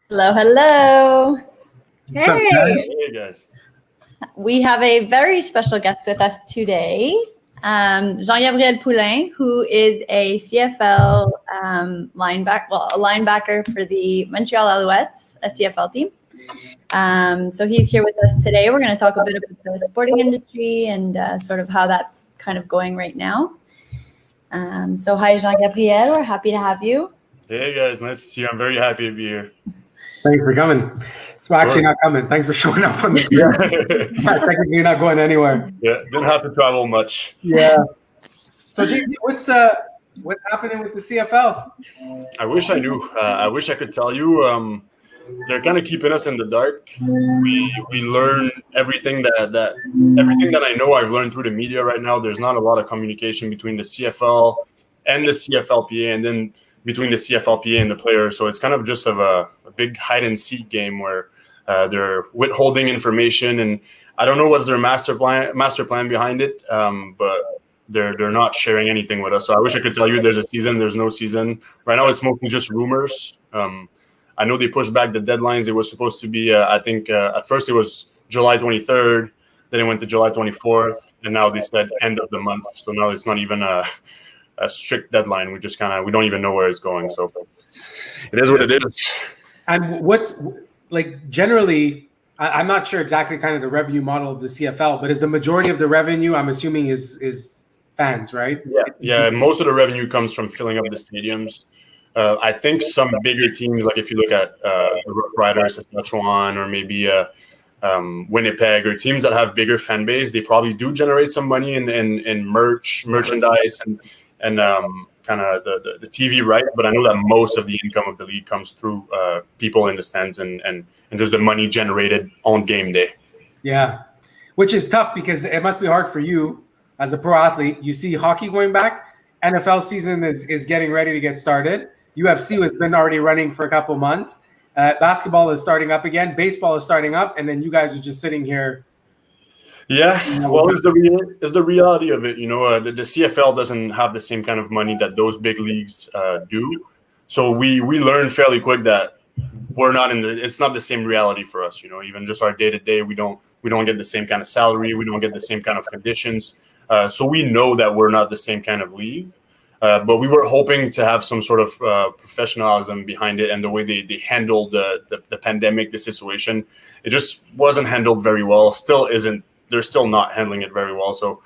Hello, hello. What's up, guys? Hey guys. We have a very special guest with us today, Jean-Gabriel Poulin, who is a CFL a linebacker for the Montreal Alouettes, a CFL team. So he's here with us today. We're going to talk a bit about the sporting industry and sort of how that's kind of going right now. So hi, Jean-Gabriel. We're happy to have you. Hey guys, nice to see you. I'm very happy to be here. Thanks for coming. It's actually not coming. Thanks for showing up on this. Technically, you're not going anywhere. Yeah, didn't have to travel much. Yeah. So, JP, what's happening with the CFL? I wish I knew. I wish I could tell you. They're kind of keeping us in the dark. We learn everything that I know. I've learned through the media right now. There's not a lot of communication between the CFL and the CFLPA, and then between the CFLPA and the players. So it's kind of just a big hide and seek game where they're withholding information, and I don't know what's their master plan behind it, but they're not sharing anything with us. So I wish I could tell you there's a season, there's no season. Right now it's mostly just rumors. I know they pushed back the deadlines. It was supposed to be, I think at first it was July 23rd, then it went to July 24th, and now they said end of the month. So now it's not even a strict deadline. We just we don't even know where it's going. So it is what it is. And what's like generally, I'm not sure exactly kind of the revenue model of the CFL, but is the majority of the revenue, I'm assuming, is fans, right? Yeah. Most of the revenue comes from filling up the stadiums. I think some bigger teams, like if you look at the Rough Riders, Saskatchewan, or maybe Winnipeg, or teams that have bigger fan base, they probably do generate some money in merchandise and kind of the TV right. But I know that most of the income of the league comes through people in the stands and just the money generated on game day. Yeah, which is tough because it must be hard for you as a pro athlete. You see hockey going back. NFL season is getting ready to get started. UFC has been already running for a couple months. Basketball is starting up again. Baseball is starting up. And then you guys are just sitting here. Yeah, well, it's the reality of it. The CFL doesn't have the same kind of money that those big leagues do. So we learned fairly quick that we're not it's not the same reality for us. Even just our day to day, we don't get the same kind of salary. We don't get the same kind of conditions. So we know that we're not the same kind of league. But we were hoping to have some sort of professionalism behind it, and the way they handled the pandemic, the situation, it just wasn't handled very well. Still isn't. They're still not handling it very well. So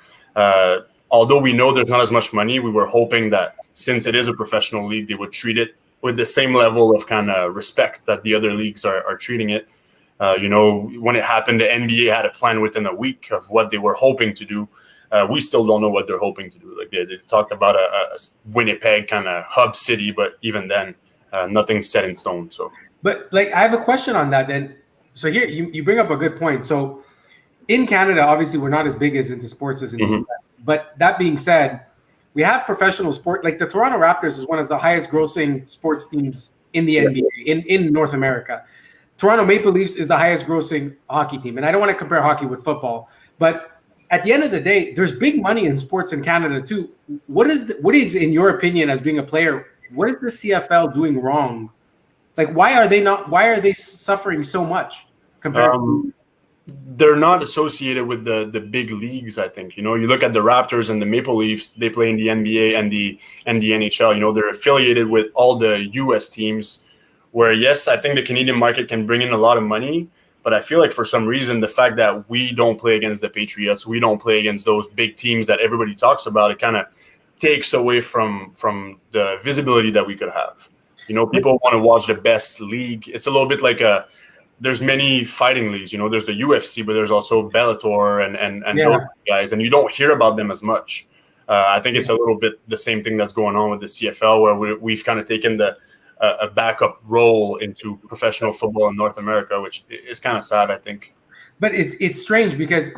although we know there's not as much money, we were hoping that since it is a professional league, they would treat it with the same level of kind of respect that the other leagues are treating it. When it happened, the NBA had a plan within a week of what they were hoping to do. We still don't know what they're hoping to do. Like they talked about a Winnipeg kind of hub city, but even then, nothing's set in stone. So, but like I have a question on that. Then, so here you bring up a good point. So, in Canada, obviously, we're not as big as into sports as in the US. But that being said, we have professional sport. Like the Toronto Raptors is one of the highest grossing sports teams in the NBA in North America. Toronto Maple Leafs is the highest grossing hockey team, and I don't want to compare hockey with football, but at the end of the day, there's big money in sports in Canada too. What is in your opinion, as being a player, what is the CFL doing wrong? Like, why are they suffering so much compared to? They're not associated with the big leagues, I think. You look at the Raptors and the Maple Leafs, they play in the NBA and the NHL. They're affiliated with all the US teams, where yes, I think the Canadian market can bring in a lot of money. But I feel like for some reason, the fact that we don't play against the Patriots, we don't play against those big teams that everybody talks about, it kind of takes away from the visibility that we could have. People want to watch the best league. It's a little bit like there's many fighting leagues. There's the UFC, but there's also Bellator and those guys, and you don't hear about them as much. I think it's a little bit the same thing that's going on with the CFL, where we've kind of taken a backup role into professional football in North America, which is kind of sad, I think. But it's strange because,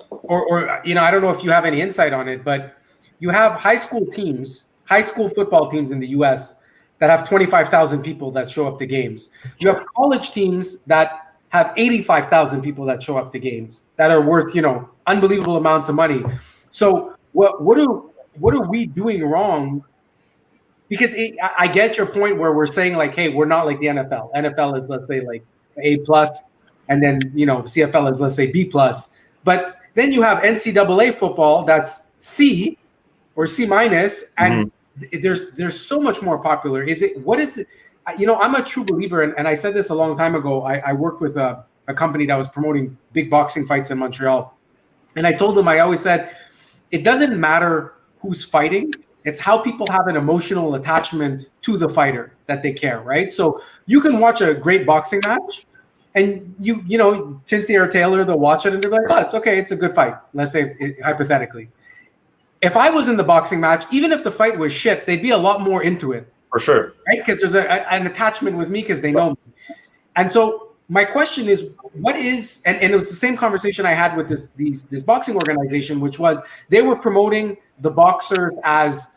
or I don't know if you have any insight on it, but you have high school football teams in the U.S. that have 25,000 people that show up to games. You have college teams that have 85,000 people that show up to games that are worth, unbelievable amounts of money. So what are we doing wrong because I get your point where we're saying like, hey, we're not like the NFL. NFL is, let's say, like A plus, and then CFL is, let's say, B plus. But then you have NCAA football that's C or C minus, and there's so much more popular. What is it? I'm a true believer, and I said this a long time ago. I worked with a company that was promoting big boxing fights in Montreal, and I told them, I always said, it doesn't matter who's fighting. It's how people have an emotional attachment to the fighter that they care, right? So you can watch a great boxing match, and Chincy or Taylor, they'll watch it and they're like, oh, it's okay, it's a good fight. Let's say, hypothetically. If I was in the boxing match, even if the fight was shit, they'd be a lot more into it. For sure. Right? Because there's an attachment with me because they know me. And so my question is, what is, and it was the same conversation I had with this boxing organization, which was they were promoting the boxers as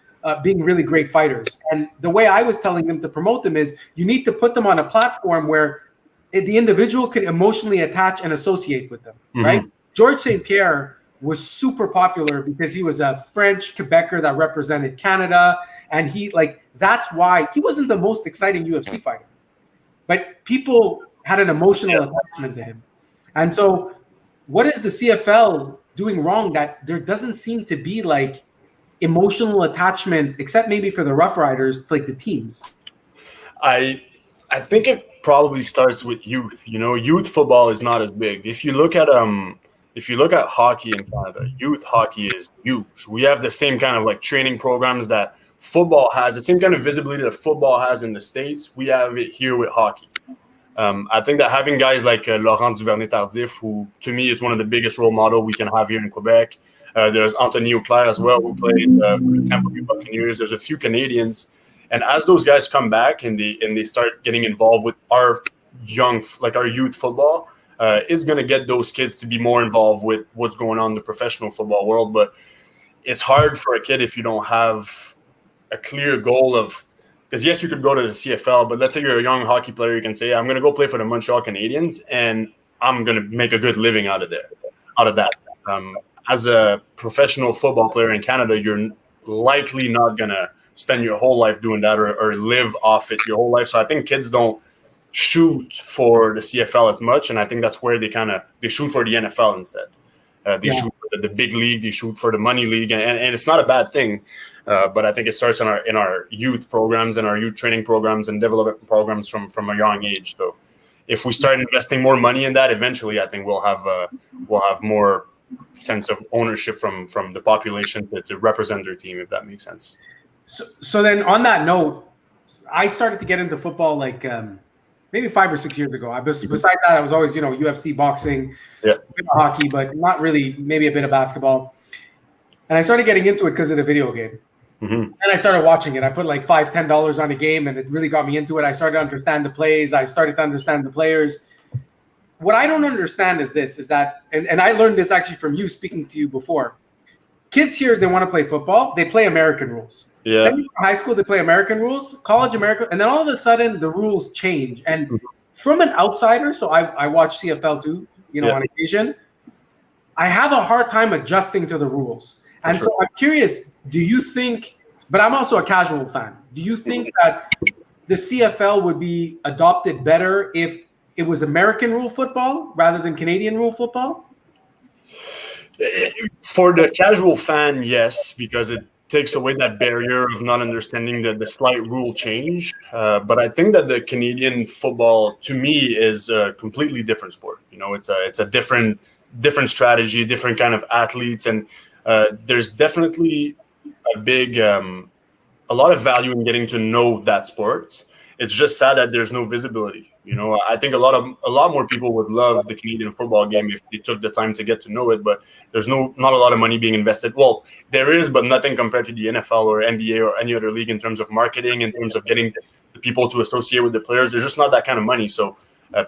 being really great fighters. And the way I was telling them to promote them is you need to put them on a platform where the individual can emotionally attach and associate with them, right? Georges St-Pierre was super popular because he was a French Quebecer that represented Canada. And that's why he wasn't the most exciting UFC fighter, but people had an emotional attachment to him. And so what is the CFL doing wrong that there doesn't seem to be like emotional attachment, except maybe for the Rough Riders, to like the teams? I think it probably starts with youth. Youth football is not as big. If you look at hockey in Canada, youth hockey is huge. We have the same kind of like training programs that football has, the same kind of visibility that football has in the States. We have it here with hockey. I think that having guys like Laurent Duvernay-Tardif, who to me is one of the biggest role models we can have here in Quebec. There's Anthony Auclair as well, who plays for the Tampa Bay Buccaneers. There's a few Canadians. And as those guys come back and they start getting involved with our youth football, it's going to get those kids to be more involved with what's going on in the professional football world. But it's hard for a kid if you don't have a clear goal of, because yes, you could go to the CFL, but let's say you're a young hockey player, you can say, I'm going to go play for the Montreal Canadiens and I'm going to make a good living out of that. As a professional football player in Canada, you're likely not going to spend your whole life doing that or live off it your whole life. So I think kids don't shoot for the CFL as much, and I think that's where they shoot for the NFL instead. They shoot for the big league, they shoot for the money league, and it's not a bad thing. But I think it starts in our youth programs and our youth training programs and development programs from a young age. So if we start investing more money in that, eventually I think we'll have more sense of ownership from the population to represent their team, if that makes sense. So then on that note, I started to get into football like maybe 5 or 6 years ago. Besides that, I was always, UFC, boxing, a bit of hockey, but not really, maybe a bit of basketball. And I started getting into it because of the video game. And I started watching it. I put like $5, $10 on a game, and it really got me into it. I started to understand the plays. I started to understand the players. What I don't understand is that, and I learned this actually from you speaking to you before. Kids here, they want to play football. They play American rules. Yeah. Then in high school, they play American rules, college American, and then all of a sudden the rules change. And from an outsider, so I watch CFL too, on occasion, I have a hard time adjusting to the rules. And so I'm curious, do you think, but I'm also a casual fan, do you think that the CFL would be adopted better if it was American rule football rather than Canadian rule football? For the casual fan, yes, because it takes away that barrier of not understanding the slight rule change. But I think that the Canadian football, to me, is a completely different sport. It's a different strategy, different kind of athletes, and there's definitely a lot of value in getting to know that sport. It's just sad that there's no visibility. I think a lot more people would love the Canadian football game if they took the time to get to know it, but there's not a lot of money being invested. Well, there is, but nothing compared to the NFL or NBA or any other league in terms of marketing, in terms of getting the people to associate with the players. There's just not that kind of money. So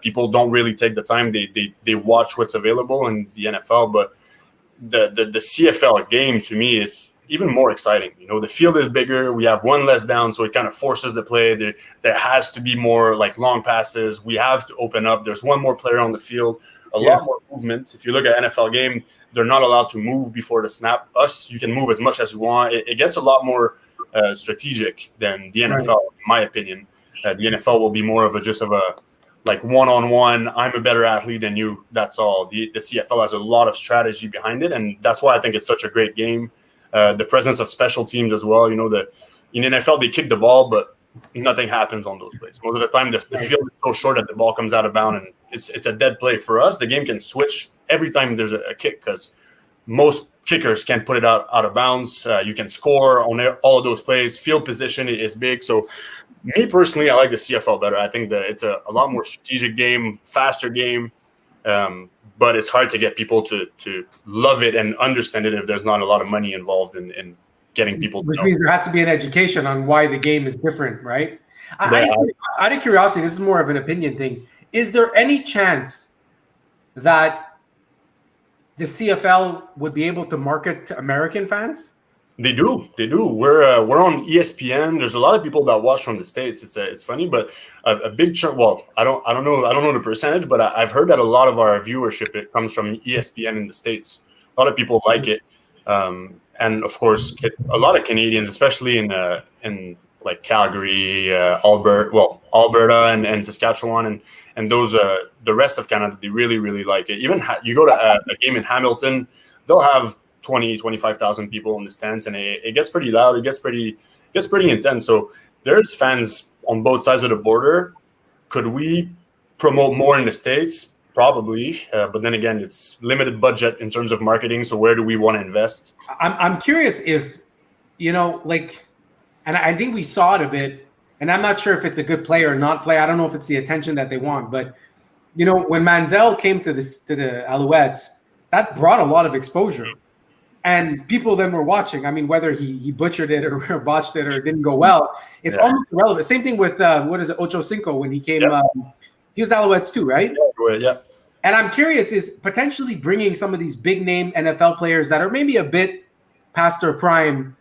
people don't really take the time. They watch what's available, and it's the NFL. But the CFL game, to me, is even more exciting. The field is bigger. We have one less down, so it kind of forces the play. There has to be more like long passes. We have to open up. There's one more player on the field, a lot more movement. If you look at NFL game, they're not allowed to move before the snap. You can move as much as you want. It gets a lot more strategic than the NFL, in my opinion. The NFL will be more of a like one-on-one, I'm a better athlete than you, that's all. The CFL has a lot of strategy behind it, and that's why I think it's such a great game. The presence of special teams as well. In NFL, they kick the ball, but nothing happens on those plays. Most of the time, the field is so short that the ball comes out of bounds, and it's a dead play. For us, the game can switch every time there's a kick, because most kickers can't put it out of bounds. You can score on all of those plays. Field position is big. So me personally, I like the CFL better. I think that it's a lot more strategic game, faster game, but it's hard to get people to love it and understand it if there's not a lot of money involved in getting people to Which know. means there has to be an education on why the game is different, right? Out of curiosity, this is more of an opinion thing. Is there any chance that the CFL would be able to market to American fans? They do. We're on ESPN. There's a lot of people that watch from the States. It's funny, but a big chunk. Well, I don't know the percentage, but I've heard that a lot of our viewership, it comes from ESPN in the States. A lot of people like it, and of course, a lot of Canadians, especially in like Calgary, Alberta, and Saskatchewan, and those the rest of Canada, they really, really like it. Even you go to a game in Hamilton, they'll have 25,000 people in the stands, and it gets pretty loud. It gets pretty intense. So there's fans on both sides of the border. Could we promote more in the States? Probably, but then again, it's limited budget in terms of marketing. So where do we want to invest? I'm curious if, and I think we saw it a bit, and I'm not sure if it's a good play or not play. I don't know if it's the attention that they want, but when Manziel came to the Alouettes, that brought a lot of exposure. And people then were watching. I mean, whether he butchered it or botched it or it didn't go well, it's almost irrelevant. Same thing with, Ocho Cinco when he came. He was Alouettes too, right? Yeah. And I'm curious, is potentially bringing some of these big name NFL players that are maybe a bit past their prime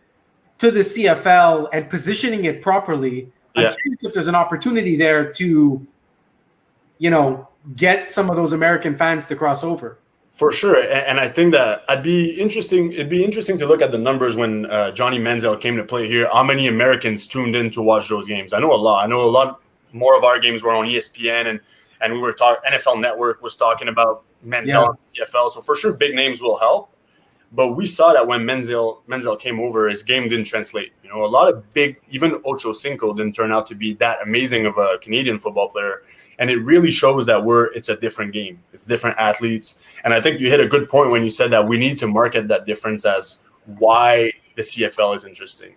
to the CFL and positioning it properly. I'm curious if there's an opportunity there to, get some of those American fans to cross over. For sure, and I think that it'd be interesting to look at the numbers when Johnny Manziel came to play here. How many Americans tuned in to watch those games? I know a lot more of our games were on ESPN, and we were talking. NFL Network was talking about Manziel on CFL. So for sure, big names will help. But we saw that when Manziel came over, his game didn't translate. A lot of even Ocho Cinco didn't turn out to be that amazing of a Canadian football player. And it really shows that it's a different game. It's different athletes. And I think you hit a good point when you said that we need to market that difference as why the CFL is interesting.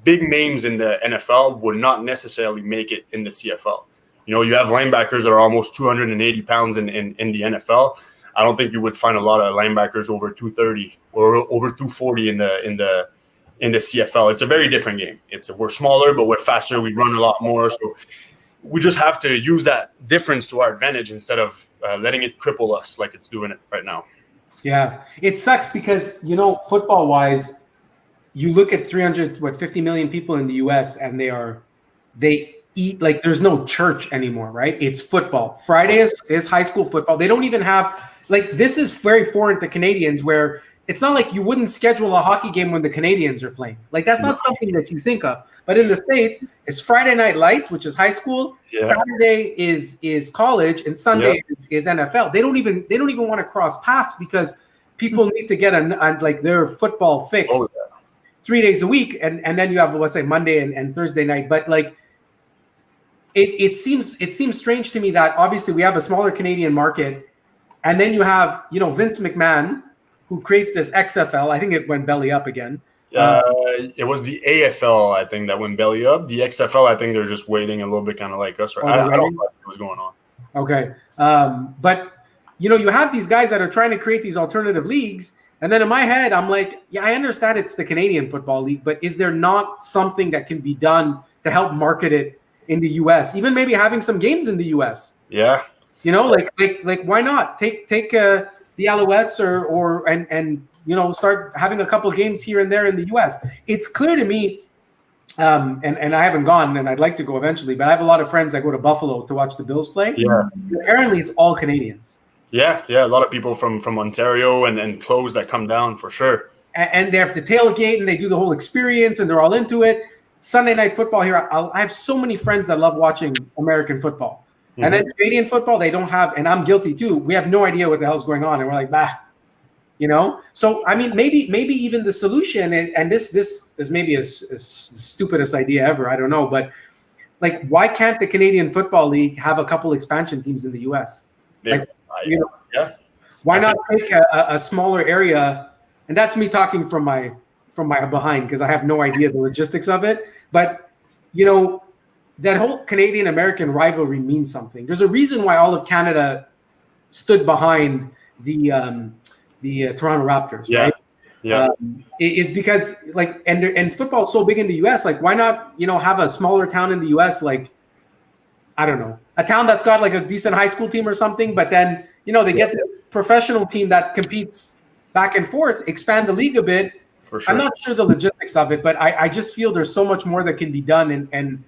Big names in the NFL would not necessarily make it in the CFL. You have linebackers that are almost 280 pounds in the NFL. I don't think you would find a lot of linebackers over 230 or over 240 in the CFL. It's a very different game. We're smaller, but we're faster. We run a lot more. So we just have to use that difference to our advantage instead of letting it cripple us like it's doing it right now. Yeah, it sucks because, football-wise, you look at 50 million people in the U.S. and they eat like there's no church anymore, right? It's football. Friday is high school football. They don't even have this is very foreign to Canadians where it's not like you wouldn't schedule a hockey game when the Canadians are playing. That's not something that you think of. But in the States, it's Friday Night Lights, which is high school. Yeah. Saturday is college, and Sunday is NFL. They don't even want to cross paths because people need to get their football fix 3 days a week, and then you have, let's say, Monday and Thursday night. But it seems strange to me that obviously we have a smaller Canadian market, and then you have Vince McMahon, who creates this XFL. I think it went belly up again. It was the AFL, I think, that went belly up. The XFL, I think they're just waiting a little bit, kind of like us. Right? I don't know what's going on. Okay. But, you have these guys that are trying to create these alternative leagues. And then in my head, I'm like, yeah, I understand it's the Canadian Football League, but is there not something that can be done to help market it in the U.S.? Even maybe having some games in the U.S. Yeah. Why not take the Alouettes and start having a couple games here and there in the U.S. It's clear to me, and I haven't gone, and I'd like to go eventually, but I have a lot of friends that go to Buffalo to watch the Bills play. Yeah. Apparently, it's all Canadians. Yeah, a lot of people from Ontario and close that come down for sure. and they have to tailgate and they do the whole experience and they're all into it. Sunday night football here, I have so many friends that love watching American football. Mm-hmm. And then Canadian football, they don't have, and I'm guilty too. We have no idea what the hell's going on. And we're like, bah, So, I mean, maybe even the solution, and this is maybe a stupidest idea ever. I don't know. But like, why can't the Canadian Football League have a couple expansion teams in the US? Yeah. Why not take a smaller area? And that's me talking from my behind, because I have no idea the logistics of it. But that whole Canadian American rivalry means something. There's a reason why all of Canada stood behind the Toronto Raptors, right? Yeah. It's because and football is so big in the US. Like, why not have a smaller town in the US, like, I don't know, a town that's got like a decent high school team or something, but then they get the professional team that competes back and forth, expand the league a bit. For sure. I'm not sure the logistics of it, but I just feel there's so much more that can be done, and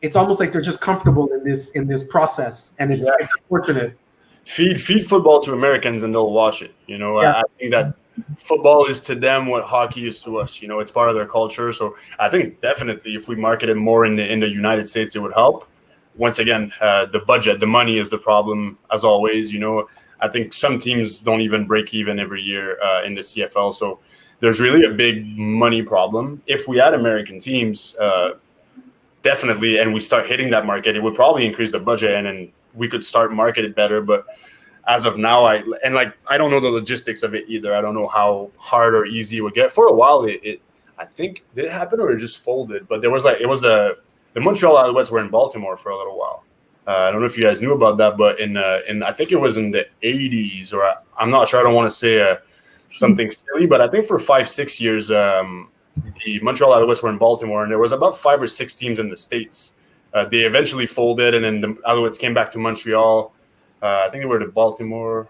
it's almost like they're just comfortable in this process, and it's unfortunate. Feed football to Americans and they'll watch it. I think that football is to them what hockey is to us. It's part of their culture. So I think definitely if we market it more in the United States, it would help. Once again, the budget, the money is the problem, as always. I think some teams don't even break even every year in the CFL. So there's really a big money problem. If we add American teams, definitely, and we start hitting that market, it would probably increase the budget, and then we could start market it better. But as of now, I don't know the logistics of it either. I don't know how hard or easy it would get. For a while, I think did it happen or it just folded. But there was the Montreal Alouettes were in Baltimore for a little while. I don't know if you guys knew about that, but in I think it was in the 80s, or I'm not sure. I don't want to say something silly, but I think for 5-6 years, the Montreal Alouettes were in Baltimore, and there was about 5 or 6 teams in the States. They eventually folded, and then the Alouettes came back to Montreal. I think they were to Baltimore.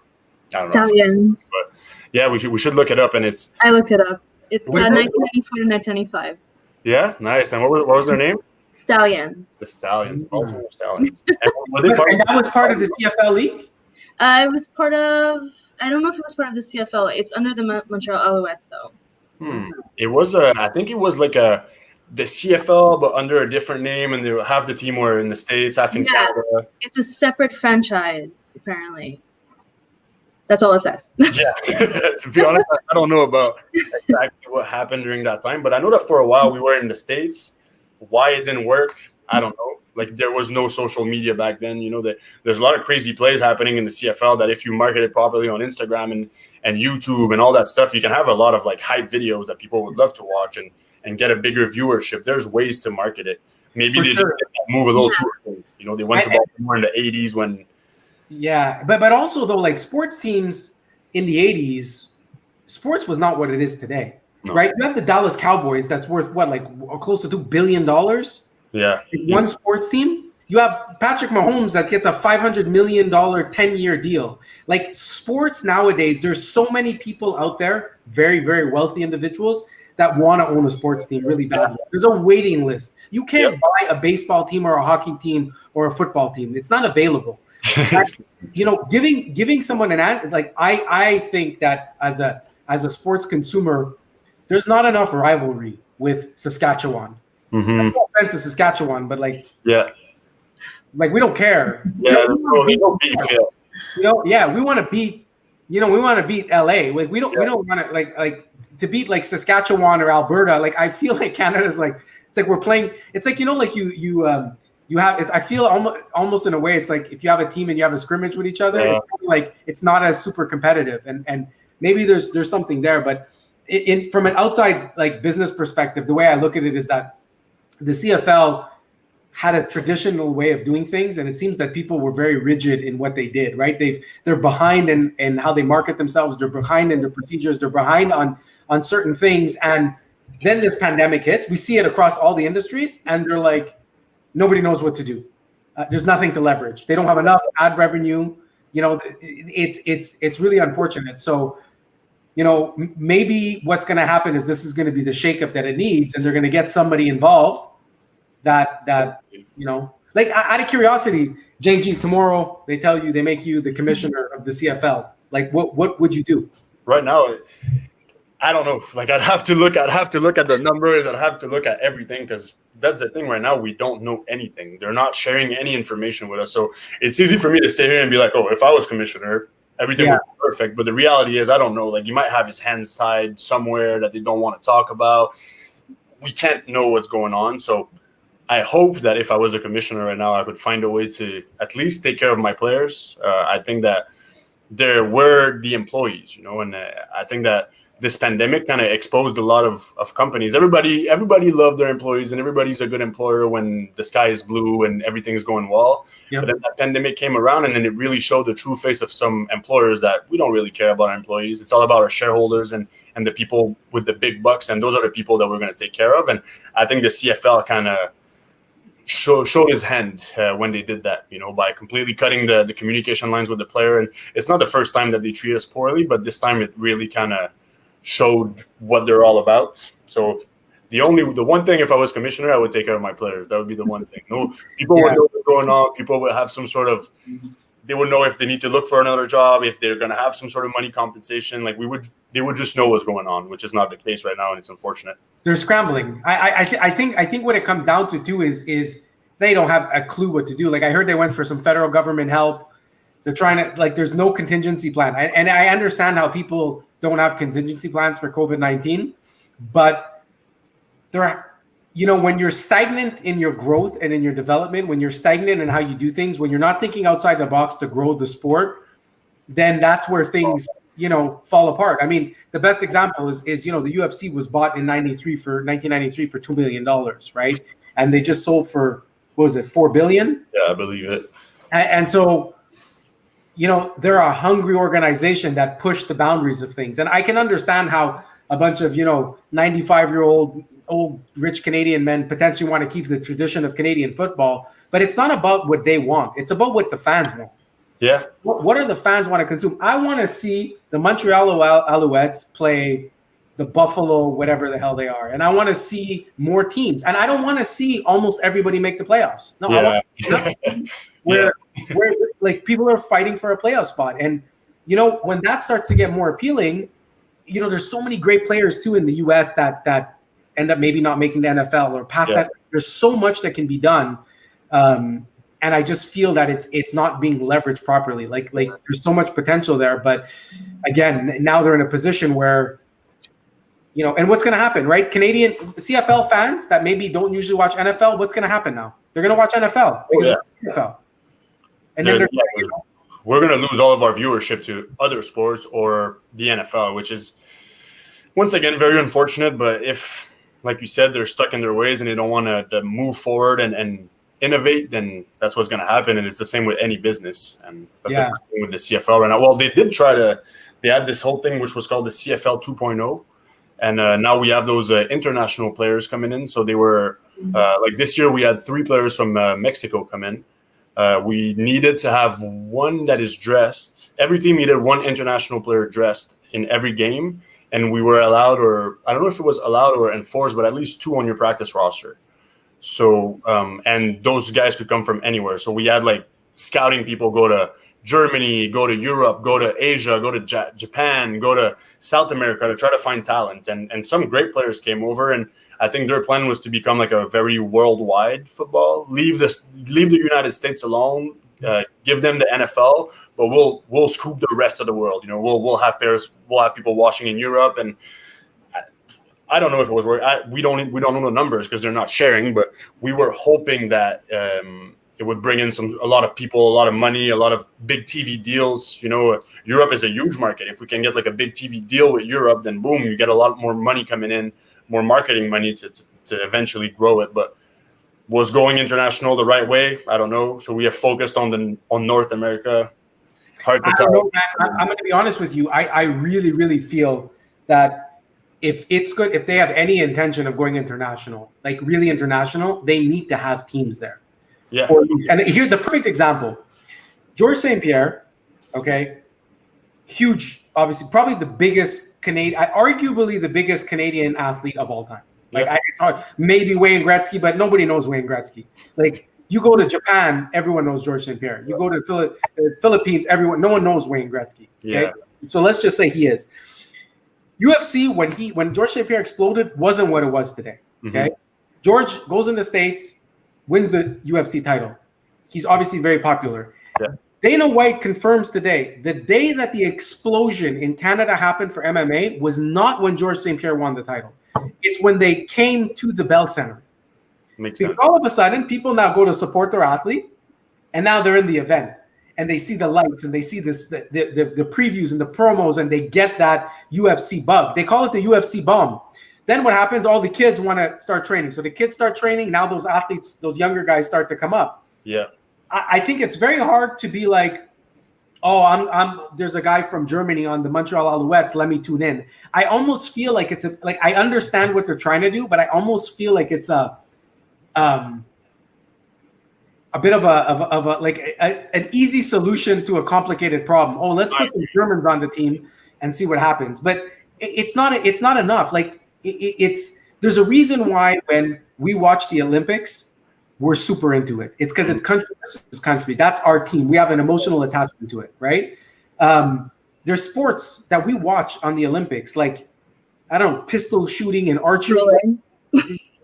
I don't know. Stallions. But yeah, we should look it up, and it's. I looked it up. It's 1994 to 1995. Yeah, nice. And what was their name? Stallions. The Stallions, Baltimore Stallions. And that was part of the CFL league? It was part of. I don't know if it was part of the CFL. It's under the Montreal Alouettes, though. It was I think it was like the CFL, but under a different name, and half the team were in the States, half in Canada. It's a separate franchise, apparently. That's all it says. Yeah, to be honest, I don't know about exactly what happened during that time, but I know that for a while we were in the States. Why it didn't work, I don't know. Like, there was no social media back then. That there's a lot of crazy plays happening in the CFL that if you market it properly on Instagram and YouTube and all that stuff, you can have a lot of like hype videos that people would love to watch and get a bigger viewership. There's ways to market it. Maybe they just move a little too early. They went to Baltimore in the 80s when. Yeah, but also though, like, sports teams in the 80s, sports was not what it is today, right? You have the Dallas Cowboys that's worth what, like close to $2 billion. Yeah. One sports team. You have Patrick Mahomes that gets a $500 million 10-year deal. Like, sports nowadays, there's so many people out there, very, very wealthy individuals, that want to own a sports team really badly. There's a waiting list. You can't buy a baseball team or a hockey team or a football team. It's not available. Giving someone an ad, like, I think that as a sports consumer, there's not enough rivalry with Saskatchewan. Mm-hmm. No offense to Saskatchewan, but like we don't care. Yeah, we don't beat Phil. We want to beat. We want to beat LA. Like, we don't want to like to beat like Saskatchewan or Alberta. Like, I feel like Canada's like, it's like we're playing. It's like you have. I feel almost in a way, it's like if you have a team and you have a scrimmage with each other, it's like it's not as super competitive, and maybe there's something there, but from an outside like business perspective, the way I look at it is that the CFL had a traditional way of doing things, and it seems that people were very rigid in what they did, right? They're behind in how they market themselves, they're behind in their procedures, they're behind on certain things, and then this pandemic hits. We see it across all the industries, and they're like, nobody knows what to do. There's nothing to leverage. They don't have enough ad revenue. It's really unfortunate. So, maybe what's going to happen is this is going to be the shakeup that it needs, and they're going to get somebody involved that like, out of curiosity, JG, tomorrow they tell you, they make you the commissioner of the CFL. Like, what would you do? Right now, I don't know. Like I'd have to look at the numbers. I'd have to look at everything, because that's the thing right now. We don't know anything. They're not sharing any information with us. So it's easy for me to sit here and be like, oh, if I was commissioner, everything would be perfect. But the reality is, I don't know. Like, you might have his hands tied somewhere that they don't want to talk about. We can't know what's going on. So I hope that if I was a commissioner right now, I could find a way to at least take care of my players. I think that there were the employees, and I think that this pandemic kind of exposed a lot of companies. Everybody loved their employees, and everybody's a good employer when the sky is blue and everything's going well. Yep. But then that pandemic came around, and then it really showed the true face of some employers that we don't really care about our employees. It's all about our shareholders and the people with the big bucks, and those are the people that we're going to take care of. And I think the CFL kind of showed his hand when they did that, by completely cutting the communication lines with the player. And it's not the first time that they treat us poorly, but this time it really kind of showed what they're all about. So the one thing, if I was commissioner, I would take care of my players. That would be the one thing. No, people would know what's going on. People would have some sort of, they would know if they need to look for another job, if they're going to have some sort of money compensation. Like they would just know what's going on, which is not the case right now, and it's unfortunate. They're scrambling. I think what it comes down to too is they don't have a clue what to do. Like, I heard they went for some federal government help. They're trying to, like, there's no contingency plan. And I understand how people don't have contingency plans for COVID-19, but there are, when you're stagnant in your growth and in your development, when you're stagnant in how you do things, when you're not thinking outside the box to grow the sport, then that's where things, fall apart. I mean, the best example is the UFC was bought in 1993 for $2 million, right? And they just sold for, what was it, $4 billion? Yeah, I believe it. And so, they're a hungry organization that pushed the boundaries of things. And I can understand how a bunch of, 95-year-old old rich Canadian men potentially want to keep the tradition of Canadian football, but it's not about what they want. It's about what the fans want. Yeah. What do the fans want to consume? I want to see the Montreal Alouettes play the Buffalo, whatever the hell they are. And I want to see more teams. And I don't want to see almost everybody make the playoffs. No, where like people are fighting for a playoff spot. And, when that starts to get more appealing, there's so many great players too in the US that end up maybe not making the NFL or past that. There's so much that can be done. And I just feel that it's not being leveraged properly. Like there's so much potential there. But again, now they're in a position where, and what's going to happen, right? Canadian CFL fans that maybe don't usually watch NFL, what's going to happen now? They're going to watch NFL. NFL. And then we're going to lose all of our viewership to other sports or the NFL, which is, once again, very unfortunate. But if, like you said, they're stuck in their ways and they don't want to move forward and innovate, then that's what's going to happen. And it's the same with any business. And that's the same with the CFL right now. Well, they did they had this whole thing which was called the CFL 2.0. And now we have those international players coming in. So they were, like this year, we had 3 players from Mexico come in. We needed to have one that is dressed. Every team needed one international player dressed in every game. And we were allowed, or I don't know if it was allowed or enforced, but at least 2 on your practice roster. So, and those guys could come from anywhere. So we had like scouting people go to Germany, go to Europe, go to Asia, go to Japan, go to South America to try to find talent. And some great players came over, and I think their plan was to become like a very worldwide football. Leave the United States alone, give them the NFL, but we'll scoop the rest of the world. We'll have players, we'll have people watching in Europe, and I don't know if it was working. We don't know the numbers because they're not sharing, but we were hoping that it would bring in a lot of people, a lot of money, a lot of big TV deals. Europe is a huge market. If we can get like a big TV deal with Europe, then boom, you get a lot more money coming in, more marketing money to eventually grow it. But was going international the right way? I don't know. So we have focused on North America. Hard to tell. I don't know, man. I'm going to be honest with you. I really, really feel that if it's good, if they have any intention of going international, like really international, they need to have teams there. Yeah. And here's the perfect example. George St. Pierre, okay, huge, obviously, probably the biggest arguably the biggest Canadian athlete of all time. Like maybe Wayne Gretzky, but nobody knows Wayne Gretzky. Like you go to Japan, everyone knows George St. Pierre. You go to the Philippines, no one knows Wayne Gretzky. Okay? Yeah. So let's just say he is. UFC when George St. Pierre exploded wasn't what it was today. Okay, George goes in the States, wins the UFC title. He's obviously very popular. Yeah. Dana White confirms today the day that the explosion in Canada happened for MMA was not when George St. Pierre won the title. It's when they came to the Bell Center. Makes Because sense. all of a sudden, people now go to support their athlete, and now they're in the event, and they see the lights, and they see this the previews and the promos, and they get that UFC bug. They call it the UFC bomb. Then what happens? All the kids want to start training. So the kids start training. Now those athletes, those younger guys, start to come up. Yeah. I think it's very hard to be like, oh, there's a guy from Germany on the Montreal Alouettes. Let me tune in. I almost feel like it's I understand what they're trying to do, but I almost feel like it's a bit of an easy solution to a complicated problem. Oh, let's put some Germans on the team and see what happens. But it's not enough. Like there's a reason why when we watch the Olympics, we're super into it. It's because it's country versus country. That's our team. We have an emotional attachment to it, right? There's sports that we watch on the Olympics, like, I don't know, pistol shooting and archery. Curling.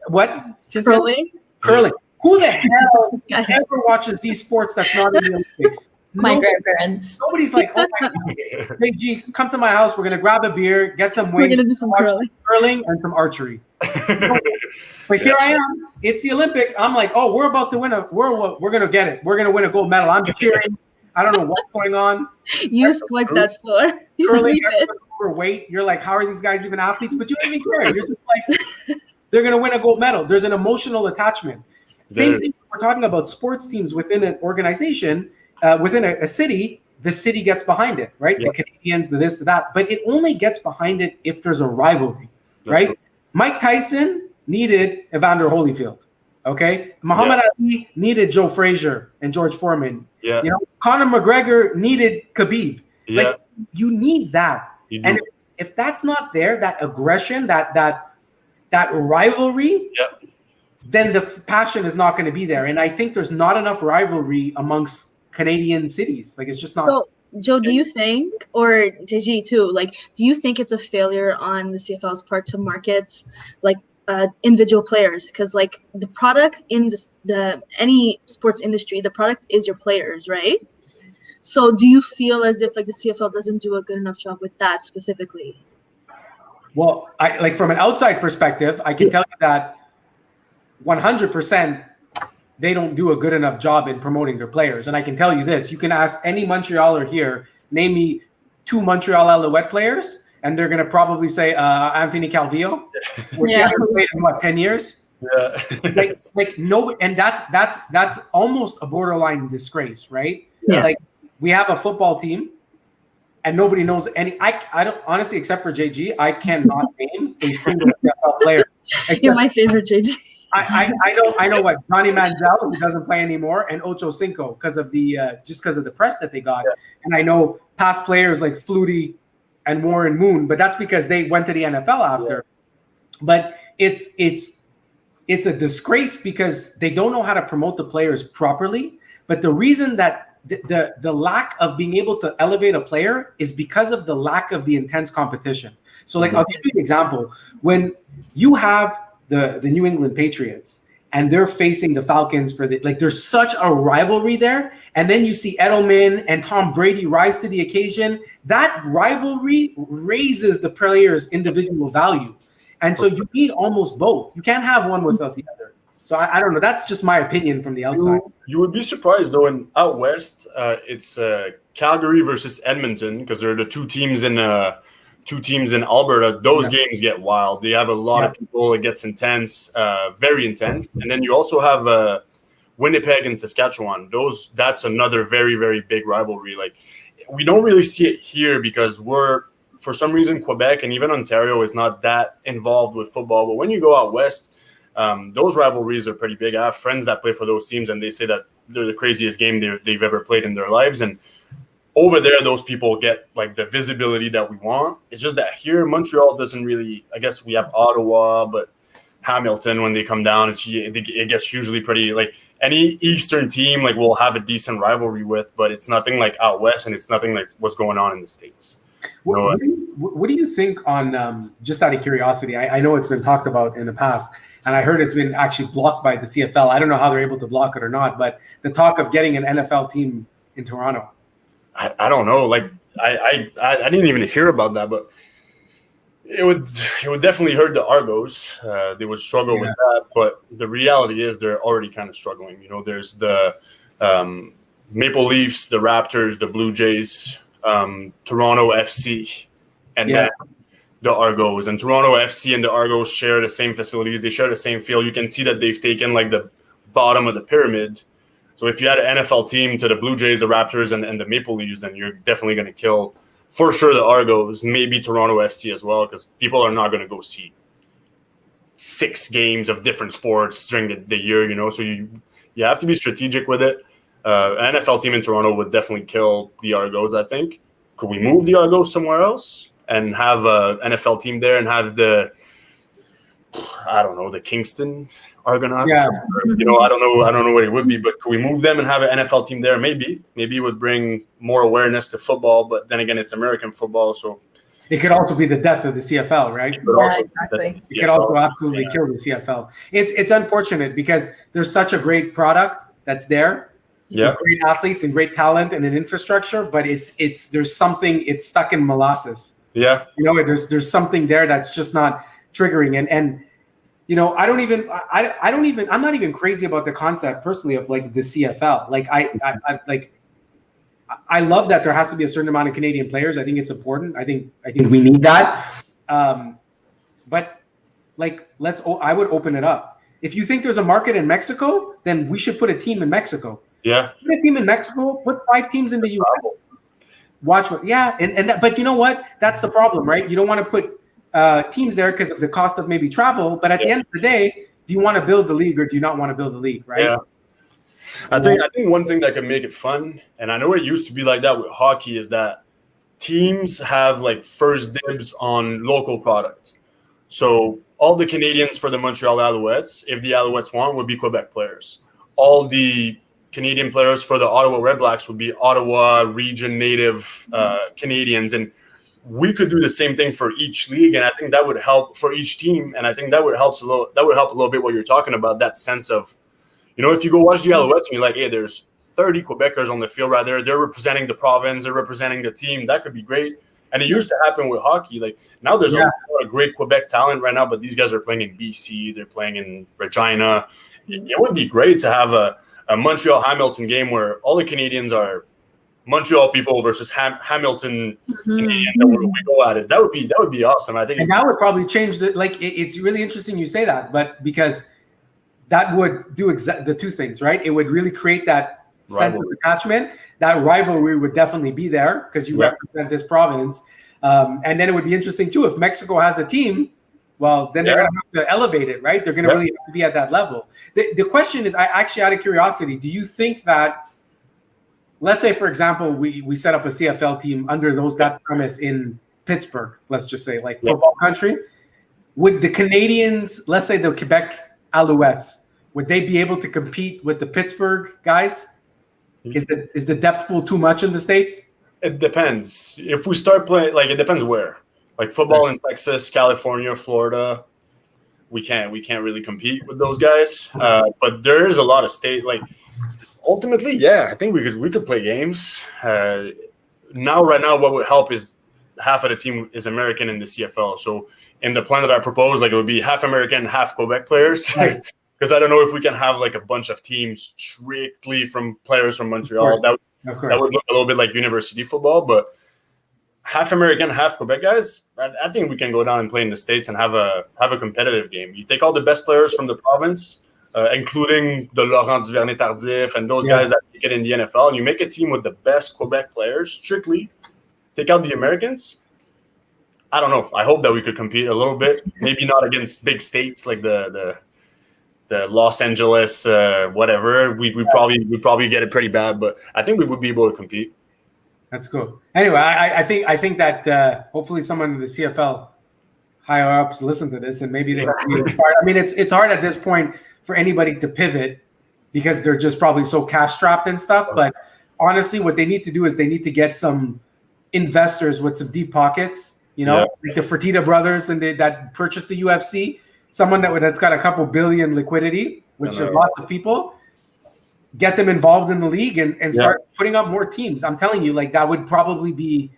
What? Curling. Curling. Who the hell ever watches these sports that's not in the Olympics? My grandparents. Nobody's like, oh my God, hey, G, come to my house. We're going to grab a beer, get some wings, We're gonna do some curling and some archery. But here I am. It's the Olympics. I'm like, oh, we're about to win we're going to get it. We're going to win a gold medal. I'm cheering. I don't know what's going on. You swipe that floor. You Curling, sweep it. overweight. You're like, how are these guys even athletes? But you don't even care. You're just like, they're going to win a gold medal. There's an emotional attachment. Same thing. We're talking about sports teams within an organization, within a city. The city gets behind it, right? Yeah. The Canadians, the this, the that. But it only gets behind it if there's a rivalry, right? True. Mike Tyson needed Evander Holyfield. Okay, Muhammad Ali needed Joe Frazier and George Foreman. Yeah, you know, Conor McGregor needed Khabib. Yeah, like, you need that. And if that's not there, that aggression, that rivalry, then the passion is not going to be there. And I think there's not enough rivalry amongst Canadian cities. Like, it's just not. So, Joe, do you think, or JG too, like, do you think it's a failure on the CFL's part to market, like, individual players? Because, like, the product in any sports industry, the product is your players, right? So do you feel as if, like, the CFL doesn't do a good enough job with that specifically? Well, from an outside perspective, I can tell you that 100% they don't do a good enough job in promoting their players. And I can tell you this, you can ask any Montrealer here, name me 2 Montreal Alouette players, and they're going to probably say Anthony Calvillo, which he hasn't played in, 10 years? Yeah. like no, and that's almost a borderline disgrace, right? Yeah. Like, we have a football team, and nobody knows any. I don't, honestly, except for JG, I cannot name a single NFL player. You're my favorite, JG. I know what Johnny Manziel, who doesn't play anymore, and Ocho Cinco because of the press that they got. Yeah. And I know past players like Flutie and Warren Moon, but that's because they went to the NFL after. Yeah. But it's a disgrace because they don't know how to promote the players properly. But the reason that the lack of being able to elevate a player is because of the lack of the intense competition. So, like, I'll give you an example. When you have the New England Patriots and they're facing the Falcons there's such a rivalry there. And then you see Edelman and Tom Brady rise to the occasion. That rivalry raises the player's individual value. And so you need almost both. You can't have one without the other. So I don't know. That's just my opinion from the outside. You would be surprised, though, out west, it's Calgary versus Edmonton, because they're the two teams in Alberta. Those games get wild. They have a lot of people. It gets intense, very intense. And then you also have Winnipeg and Saskatchewan. That's another very, very big rivalry. Like, we don't really see it here because for some reason, Quebec and even Ontario is not that involved with football. But when you go out west, those rivalries are pretty big. I have friends that play for those teams, and they say that they're the craziest game they've ever played in their lives. And over there, those people get, like, the visibility that we want. It's just that here, Montreal doesn't really. I guess we have Ottawa, but Hamilton, when they come down, it gets usually pretty, like, any Eastern team, like, we'll have a decent rivalry with, but it's nothing like out west, and it's nothing like what's going on in the States. What do you think on, just out of curiosity, I know it's been talked about in the past, and I heard it's been actually blocked by the CFL. I don't know how they're able to block it or not, but the talk of getting an NFL team in Toronto. I don't know. Like I didn't even hear about that, but it would definitely hurt the Argos. They would struggle with that, but the reality is they're already kind of struggling. You know, there's the Maple Leafs, the Raptors, the Blue Jays, Toronto FC, and then the Argos. And Toronto FC and the Argos share the same facilities. They share the same field. You can see that they've taken like the bottom of the pyramid. So if you had an NFL team to the Blue Jays, the Raptors, and the Maple Leafs, then you're definitely going to kill, for sure, the Argos, maybe Toronto FC as well, because people are not going to go see 6 games of different sports during the year, you know. So you have to be strategic with it. An NFL team in Toronto would definitely kill the Argos, I think. Could we move the Argos somewhere else and have an NFL team there and have the Kingston Argonauts? Yeah. You know, I don't know what it would be, but could we move them and have an NFL team there? Maybe it would bring more awareness to football, but then again, it's American football, so it could also be the death of the CFL, right? Exactly. It could also absolutely kill the CFL. It's unfortunate because there's such a great product that's there. Yeah, great athletes and great talent and an infrastructure, but there's something, it's stuck in molasses. Yeah, you know, there's something there that's just not triggering, and you know, I'm not even crazy about the concept personally of like the CFL. Like I love that there has to be a certain amount of Canadian players. I think it's important. I think we need that. But like I would open it up. If you think there's a market in Mexico, then we should put a team in Mexico. Yeah. Put a team in Mexico, put 5 teams in the US. Watch what, but you know what? That's the problem, right? You don't want to put teams there because of the cost of maybe travel. But at the end of the day, do you want to build the league or do you not want to build the league, right? Yeah. I think one thing that could make it fun, and I know it used to be like that with hockey, is that teams have like first dibs on local product. So all the Canadians for the Montreal Alouettes, if the Alouettes want, would be Quebec players. All the Canadian players for the Ottawa Redblacks would be Ottawa region native Canadians, and we could do the same thing for each league, and I think that would help for each team, and I think that would help a little bit what you're talking about, that sense of, you know, if you go watch the Alouettes and you're like, hey, there's 30 Quebecers on the field right there, they're representing the province, they're representing the team, that could be great. And it used to happen with hockey. Like now there's a lot of great Quebec talent right now, but these guys are playing in BC, they're playing in Regina. It would be great to have a Montreal-Hamilton game where all the Canadians are Montreal people versus Hamilton Canadians. We go at it. That would be awesome. I think, and that would probably change the. Like it's really interesting you say that, but because that would do the 2 things, right? It would really create that sense of attachment. That rivalry would definitely be there because you represent this province, and then it would be interesting too if Mexico has a team. Well, then they're going to have to elevate it, right? They're going to really have to be at that level. The question is, I actually, out of curiosity, do you think that, let's say, for example, we set up a CFL team under that premise in Pittsburgh, let's just say, like football country, would the Canadians, let's say the Quebec Alouettes, would they be able to compete with the Pittsburgh guys? Is the depth pool too much in the States? It depends. If we start playing, like, it depends where. Like football in Texas, California, Florida, we can't really compete with those guys. But there is a lot of state. Like ultimately, I think we could play games. Right now, what would help is half of the team is American in the CFL. So in the plan that I proposed, like it would be half American, half Quebec players. Because I don't know if we can have like a bunch of teams strictly from players from Montreal. That would look a little bit like university football, but half American, half Quebec guys, I think we can go down and play in the States and have a competitive game. You take all the best players from the province, including the Laurent Duvernay-Tardif and those guys that make it in the NFL, and you make a team with the best Quebec players, strictly. Take out the Americans. I don't know. I hope that we could compete a little bit. Maybe not against big states like the Los Angeles, whatever. We'd probably get it pretty bad, but I think we would be able to compete. That's cool. Anyway, I think that hopefully someone in the CFL higher ups listen to this and maybe they can be inspired. I mean, it's hard at this point for anybody to pivot because they're just probably so cash strapped and stuff. But honestly, what they need to do is they need to get some investors with some deep pockets, like the Fertitta brothers and that purchased the UFC, someone that's got a couple billion liquidity, which are lots of people, get them involved in the league and start putting up more teams. I'm telling you, like that would probably be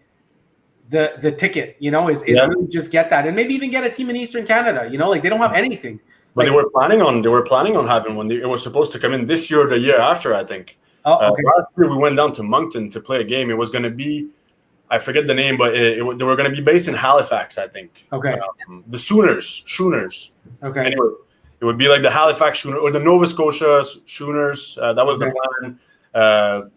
the ticket, is really just get that, and maybe even get a team in Eastern Canada. Like they don't have anything. But they were planning on having one. It was supposed to come in this year or the year after, I think. Oh, okay. Last year we went down to Moncton to play a game. It was going to be, I forget the name, but they were going to be based in Halifax, I think. Okay. The Schooners. Okay. Anyway, it would be like the Halifax Schooners or the Nova Scotia Schooners. That was the plan.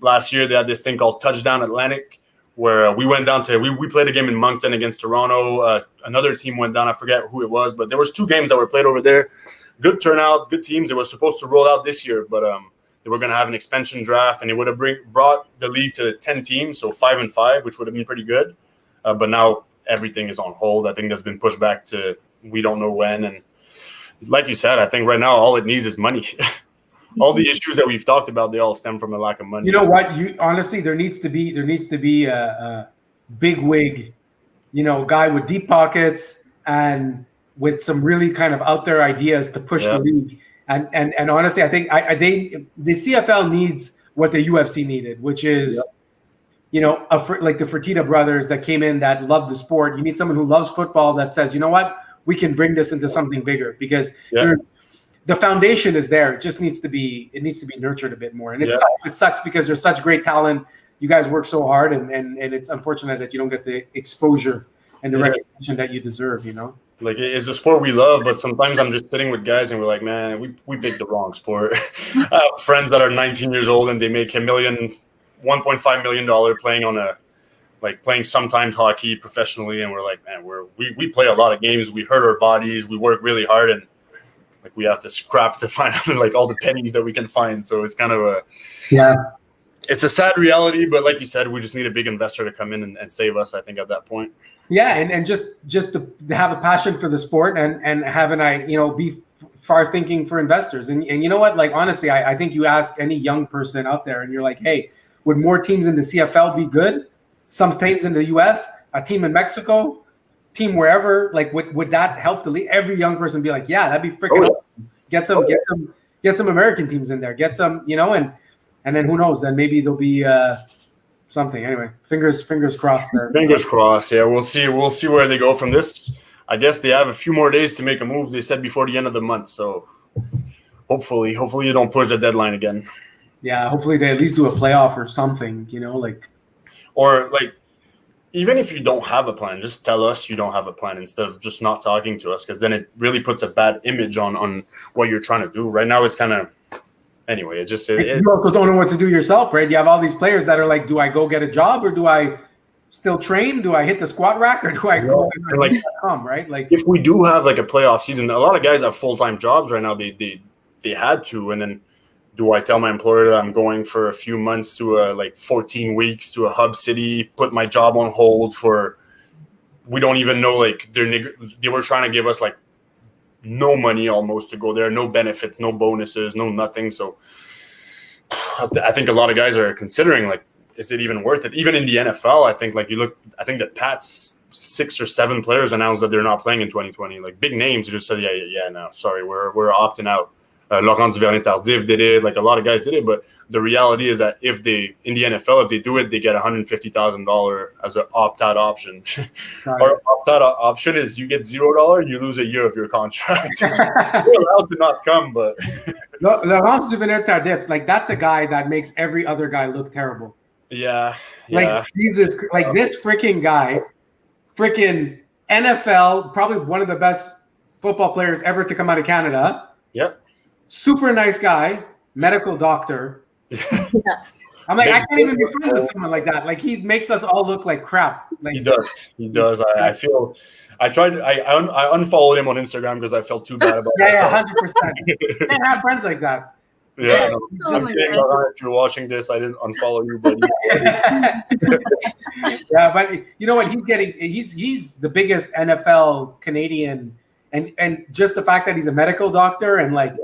Last year they had this thing called Touchdown Atlantic, where we went down to we played a game in Moncton against Toronto. Another team went down. I forget who it was, but there was 2 games that were played over there. Good turnout, good teams. It was supposed to roll out this year, but they were going to have an expansion draft, and it would have brought the league to 10 teams, so 5-5, which would have been pretty good. But now everything is on hold. I think that's been pushed back to we don't know when. And like you said, I think right now all it needs is money. All the issues that we've talked about, they all stem from a lack of money. You know what? Honestly, there needs to be a big wig, guy with deep pockets and with some really kind of out there ideas to push the league. And honestly, I think the CFL needs what the UFC needed, which is, like the Fertitta brothers that came in that loved the sport. You need someone who loves football that says, you know what, we can bring this into something bigger, because the foundation is there. It just needs to be nurtured a bit more. And it sucks because there's such great talent. You guys work so hard, and it's unfortunate that you don't get the exposure and the recognition that you deserve, Like, it's a sport we love, but sometimes I'm just sitting with guys and we're like, man, we picked the wrong sport. I have friends that are 19 years old and they make $1.5 million playing sometimes hockey professionally, and we're like, man, we play a lot of games, we hurt our bodies, we work really hard, and like we have to scrap to find like all the pennies that we can find. So it's kind of it's a sad reality, but like you said, we just need a big investor to come in and save us, I think, at that point. Yeah, and just to have a passion for the sport and have be far thinking for investors. And you know what? Like, honestly, I think you ask any young person out there and you're like, hey, would more teams in the CFL be good? Some teams in the US, a team in Mexico, team wherever, like would that help the league? Every young person be like, yeah, that'd be freaking awesome. Get some American teams in there, get some, and then who knows, then maybe there'll be something. Anyway, fingers crossed there. Fingers crossed. Yeah, we'll see where they go from this. I guess they have a few more days to make a move. They said before the end of the month. So hopefully you don't push the deadline again. Yeah, hopefully they at least do a playoff or something, or even if you don't have a plan, just tell us you don't have a plan instead of just not talking to us, because then it really puts a bad image on what you're trying to do. Right now it's kind of anyway, you also don't know what to do yourself, right? You have all these players that are like, do I go get a job, or do I still train? Do I hit the squat rack, or do I go right? Like, if we do have like a playoff season, a lot of guys have full-time jobs right now. They had to, and then do I tell my employer that I'm going for a few months to 14 weeks to a hub city, put my job on hold for, we don't even know, like they were trying to give us like no money almost to go there, no benefits, no bonuses, no nothing. So I think a lot of guys are considering, like, is it even worth it? Even in the NFL, I think I think that Pat's 6 or 7 players announced that they're not playing in 2020. Like big names just said, no, sorry, we're opting out. Laurent Duvernay-Tardif did it. Like a lot of guys did it, but the reality is that in the NFL, if they do it, they get $150,000 as an opt-out option. Our opt-out option is you get $0, you lose a year of your contract. You're allowed to not come, but Laurent Duvernay-Tardif, like that's a guy that makes every other guy look terrible. Yeah. Like Jesus, like this freaking guy, freaking NFL, probably one of the best football players ever to come out of Canada. Yep. Super nice guy, medical doctor. I'm like, I can't even be friends with someone like that. Like he makes us all look like crap. Like, he does. I feel. I unfollowed him on Instagram because I felt too bad about it. Yeah, 100%. Can't have friends like that. Yeah, I'm kidding. If you're watching this, I didn't unfollow you, but yeah, but you know what? He's the biggest NFL Canadian and just the fact that he's a medical doctor and like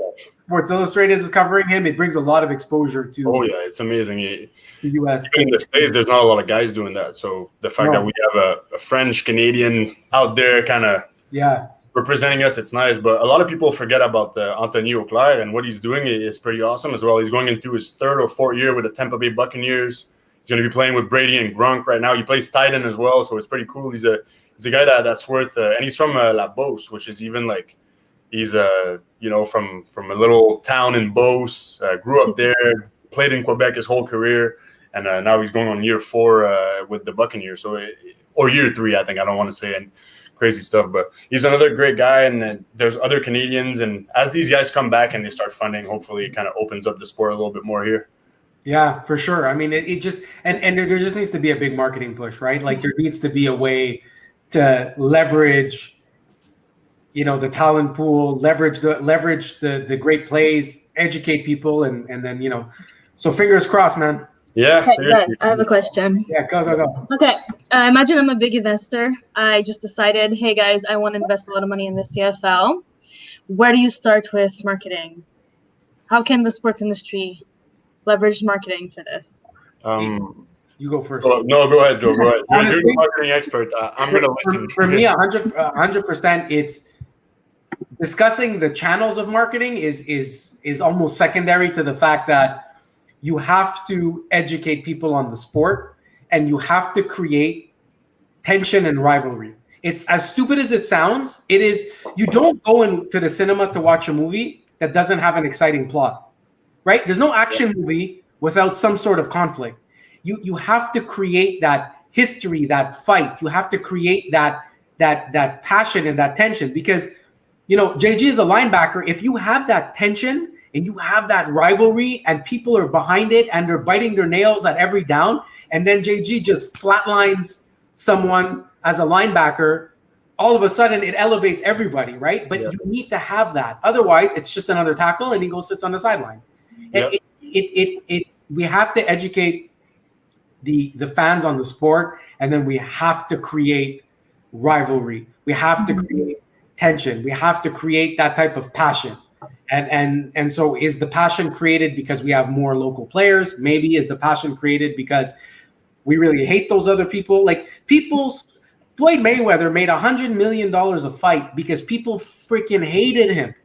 Sports Illustrated is covering him, it brings a lot of exposure to. Oh yeah, it's amazing. The U.S. Even in the States, there's not a lot of guys doing that. So the fact that we have a French Canadian out there, kind of representing us, it's nice. But a lot of people forget about Anthony Auclair, and what he's doing is pretty awesome as well. He's going into his 3rd or 4th year with the Tampa Bay Buccaneers. He's going to be playing with Brady and Gronk right now. He plays tight end as well, so it's pretty cool. He's a guy that's worth, and he's from La Beauce, which is even like he's from a little town in Beauce. Grew up there, played in Quebec his whole career, and now he's going on year 4 with the Buccaneers. Or year 3, I think. I don't want to say and crazy stuff, but he's another great guy. And there's other Canadians, and as these guys come back and they start funding, hopefully it kind of opens up the sport a little bit more here. Yeah, for sure. I mean, it just and there just needs to be a big marketing push, right? Like there needs to be a way to leverage, the talent pool, leverage the great plays, educate people, and then so fingers crossed, man. Yeah. Okay, guys, I have a question. Yeah, go. Okay, imagine I'm a big investor. I just decided, hey guys, I want to invest a lot of money in the CFL. Where do you start with marketing? How can the sports industry leverage marketing for this? You go first. No, go ahead, Joe. Go ahead. You're the marketing expert. I'm going to listen. For me, 100%. It's discussing the channels of marketing is almost secondary to the fact that you have to educate people on the sport, and you have to create tension and rivalry. It's as stupid as it sounds. It is. You don't go into the cinema to watch a movie that doesn't have an exciting plot, right? There's no action movie without some sort of conflict. You have to create that history, that fight. You have to create that passion and that tension, because JG is a linebacker. If you have that tension and you have that rivalry and people are behind it and they're biting their nails at every down, and then JG just flatlines someone as a linebacker, all of a sudden it elevates everybody, right? But you need to have that. Otherwise, it's just another tackle and he goes sits on the sideline. Yeah. We have to educate the fans on the sport, and then we have to create rivalry. We have to create tension. We have to create that type of passion. And so is the passion created because we have more local players? Maybe is the passion created because we really hate those other people? Like Floyd Mayweather made $100 million a fight because people freaking hated him.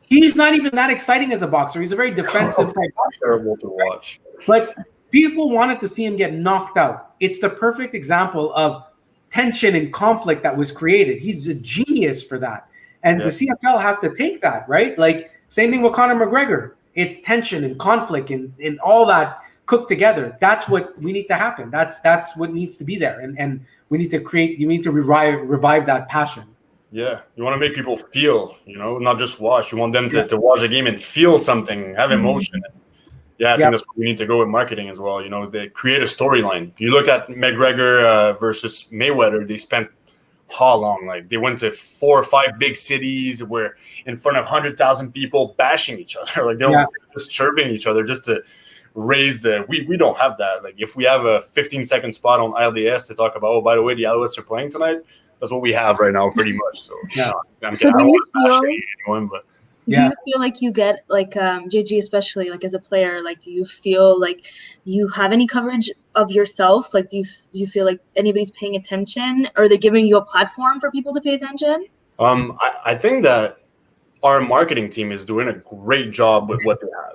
He's not even that exciting as a boxer. He's a very defensive type boxer. Terrible to watch. But people wanted to see him get knocked out. It's the perfect example of tension and conflict that was created. He's a genius for that. And the CFL has to take that, right? Like, same thing with Conor McGregor. It's tension and conflict and all that cooked together. That's what we need to happen. That's what needs to be there. And we need to create, you need to revive that passion. Yeah, you want to make people feel, not just watch. You want them to watch a game and feel something, have emotion. Yeah, I think that's where we need to go with marketing as well. They create a storyline. You look at McGregor versus Mayweather, they spent how long? Like, they went to 4 or 5 big cities, were in front of 100,000 people bashing each other. Like, they were just chirping each other just to raise the – we don't have that. Like, if we have a 15-second spot on ILDS to talk about, oh, by the way, the Alouettes are playing tonight, that's what we have right now pretty much. So, do you feel like you get, like, JG especially, like, as a player, like, do you feel like you have any coverage of yourself? Like, do you feel like anybody's paying attention, or they're giving you a platform for people to pay attention? I think that our marketing team is doing a great job with what they have.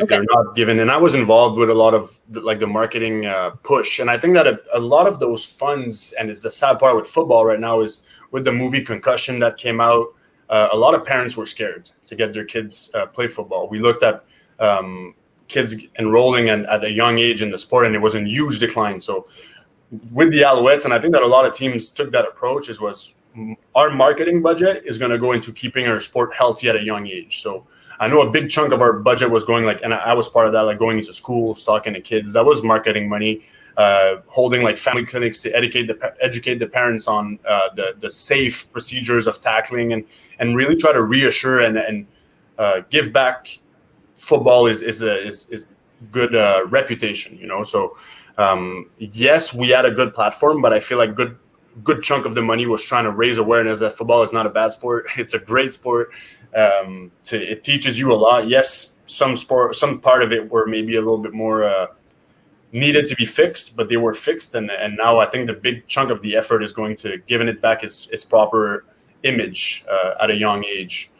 They're not given, and I was involved with a lot of the marketing push. And I think that a lot of those funds, and it's the sad part with football right now, is with the movie Concussion that came out, a lot of parents were scared to get their kids play football. We looked at kids enrolling at a young age in the sport, and it was in huge decline. So with the Alouettes, and I think that a lot of teams took that approach, was our marketing budget is going to go into keeping our sport healthy at a young age. So I know a big chunk of our budget was going, and I was part of that, going into schools, talking to kids. That was marketing money, holding family clinics to educate the parents on the safe procedures of tackling, and really try to reassure and give back. Football is good reputation, So yes, we had a good platform, but I feel like good good chunk of the money was trying to raise awareness that football is not a bad sport. It's a great sport. It teaches you a lot. Yes, some part of it were maybe a little bit more needed to be fixed, but they were fixed. And now I think the big chunk of the effort is going to giving it back its proper image at a young age.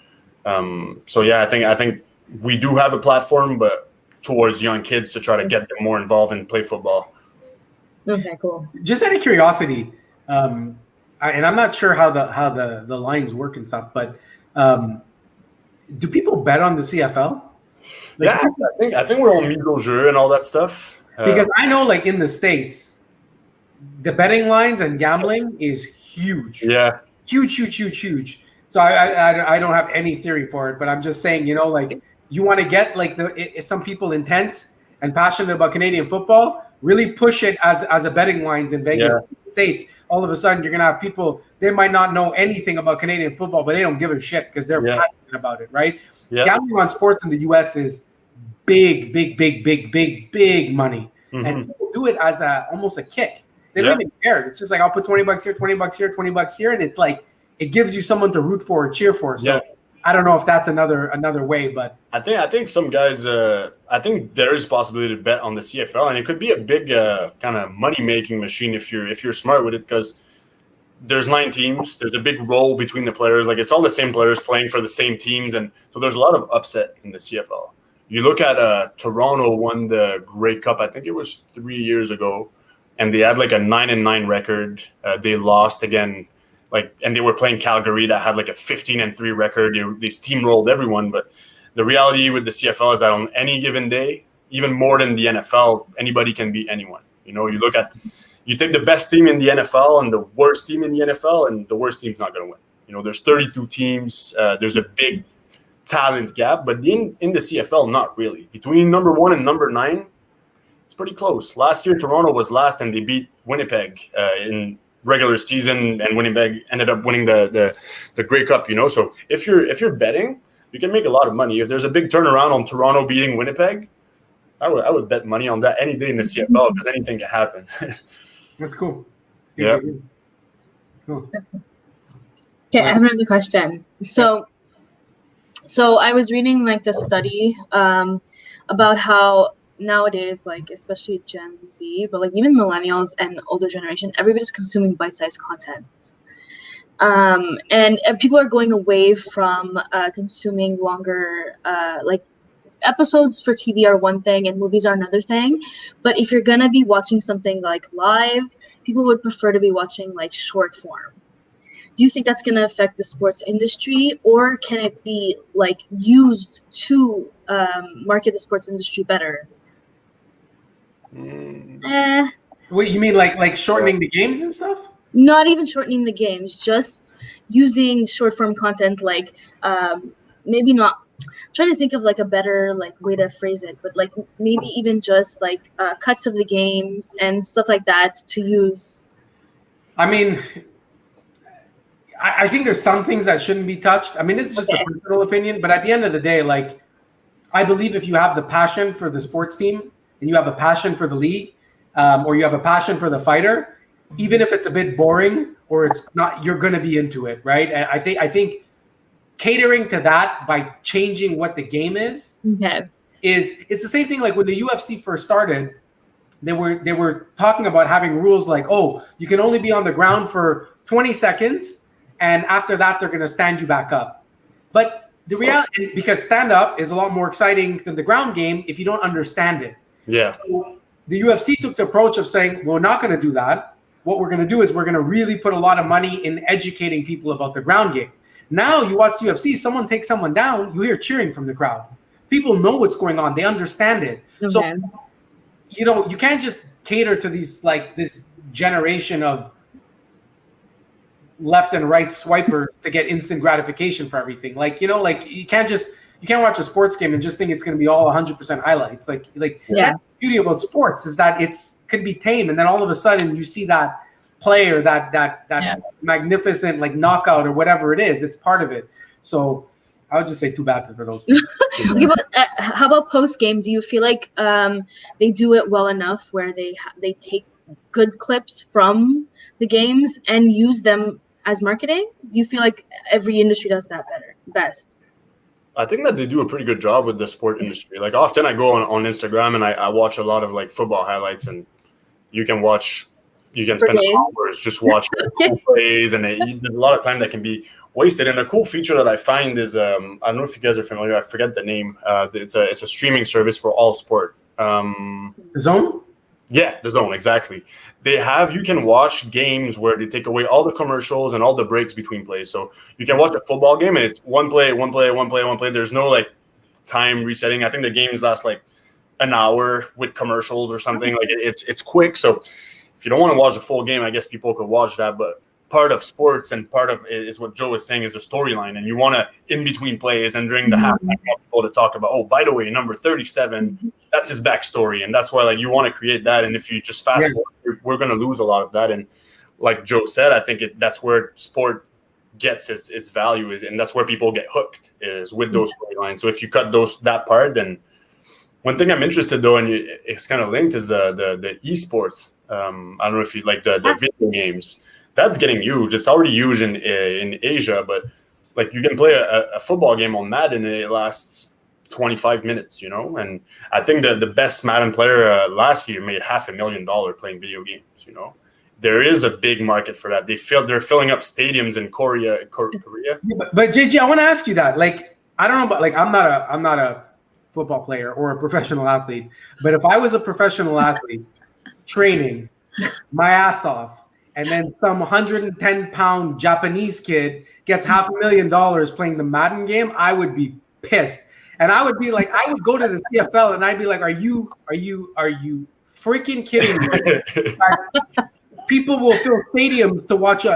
So yeah, I think we do have a platform, but towards young kids to try to get them more involved and play football. Okay, cool. Just out of curiosity, and I'm not sure how the lines work and stuff, but do people bet on the CFL? Yeah, I think we're on Migros Jeu and all that stuff. Because I know, like in the States, the betting lines and gambling is huge. Yeah, huge. So I don't have any theory for it, but I'm just saying, like you want to get like some people intense and passionate about Canadian football, really push it as a betting lines in Vegas States. All of a sudden, you're gonna have people, they might not know anything about Canadian football, but they don't give a shit because they're passionate about it, right? Yeah. Gambling on sports in the US is big money. Mm-hmm. And people do it as almost a kick. They don't even care. It's just like, I'll put $20 here, $20 here, $20 here. And it's like, it gives you someone to root for or cheer for. So I don't know if that's another way, but I think some guys, I think there is a possibility to bet on the CFL, and it could be a big kind of money-making machine if you're smart with it, because there's 9 teams. There's a big role between the players. Like, it's all the same players playing for the same teams, and so there's a lot of upset in the CFL. You look at Toronto won the Grey Cup, I think it was 3 years ago, and they had like a 9-9 record. They lost again, and they were playing Calgary that had like a 15-3 record. They steamrolled everyone, but the reality with the CFL is that on any given day, even more than the NFL, anybody can beat anyone. You take the best team in the NFL and the worst team in the NFL, and the worst team's not going to win. There's 32 teams. There's a big talent gap, but in the CFL, not really. Between number 1 and number 9, it's pretty close. Last year, Toronto was last, and they beat Winnipeg in regular season, and Winnipeg ended up winning the Grey Cup. So if you're betting, you can make a lot of money. If there's a big turnaround on Toronto beating Winnipeg, I would bet money on that any day in the CFL, because anything can happen. That's cool. Yeah. Cool. Okay, I have another question. So I was reading like the study about how nowadays, like especially Gen Z, but like even millennials and older generation, everybody's consuming bite-sized content. And people are going away from consuming longer, like episodes for TV are one thing and movies are another thing. But if you're gonna be watching something like live, people would prefer to be watching like short form. Do you think that's gonna affect the sports industry, or can it be like used to market the sports industry better? Wait, you mean like shortening the games and stuff? Not even shortening the games, just using short form content, like maybe not. I'm trying to think of like a better like way to phrase it, but like maybe even just like cuts of the games and stuff like that to use. I mean, I think there's some things that shouldn't be touched. I mean, this is just a personal opinion, but at the end of the day, like, I believe if you have the passion for the sports team and you have a passion for the league, or you have a passion for the fighter, even if it's a bit boring or it's not, you're going to be into it, right? And I think catering to that by changing what the game is, it's the same thing. Like when the UFC first started, they were talking about having rules like, oh, you can only be on the ground for 20 seconds. And after that, they're going to stand you back up. But the reality, because stand up is a lot more exciting than the ground game if you don't understand it. Yeah. So the UFC took the approach of saying, we're not going to do that. What we're going to do is we're going to really put a lot of money in educating people about the ground game. Now you watch UFC, someone takes someone down, you hear cheering from the crowd. People know what's going on. They understand it. Okay. So, you can't just cater to these, like this generation of left and right swipers to get instant gratification for everything. Like, you can't watch a sports game and just think it's going to be all 100% highlights. Like that's the beauty about sports is that could be tame. And then all of a sudden you see that play or that magnificent like knockout or whatever it is. It's part of it. So I would just say too bad for those people. Okay, but how about post game? Do you feel like they do it well enough where they take good clips from the games and use them as marketing? Do you feel like every industry does that best? I think that they do a pretty good job with the sport industry. Like often I go on Instagram and I watch a lot of like football highlights, and you can spend hours just watching cool plays, and there's a lot of time that can be wasted. And a cool feature that I find is I don't know if you guys are familiar. I forget the name. It's a streaming service for all sport. The Zone? Yeah, The Zone, exactly. You can watch games where they take away all the commercials and all the breaks between plays. So you can watch a football game and it's one play. There's no like time resetting. I think the games last like an hour with commercials or something. Like it's quick. So if you don't want to watch the full game, I guess people could watch that. But part of sports and part of it is what Joe was saying is the storyline, and you want to in between plays and during the halftime people to talk about, oh, by the way, number 37, that's his backstory, and that's why like you want to create that. And if you just fast forward, we're going to lose a lot of that. And like Joe said, I think that's where sport gets its value is, and that's where people get hooked is with those storylines. So if you cut that part, then one thing I'm interested though, and it's kind of linked, is the esports. I don't know if you like the video games. That's getting huge. It's already huge in Asia, but like you can play a football game on Madden and it lasts 25 minutes, And I think that the best Madden player last year made $500,000 playing video games. There is a big market for that. They're filling up stadiums in Korea. Yeah, but JG, I want to ask you that. Like, I don't know, but like I'm not a football player or a professional athlete. But if I was a professional athlete training my ass off, and then some 110-pound Japanese kid gets $500,000 playing the Madden game, I would be pissed. And I would be like, I would go to the CFL and I'd be like, are you freaking kidding me? People will fill stadiums to watch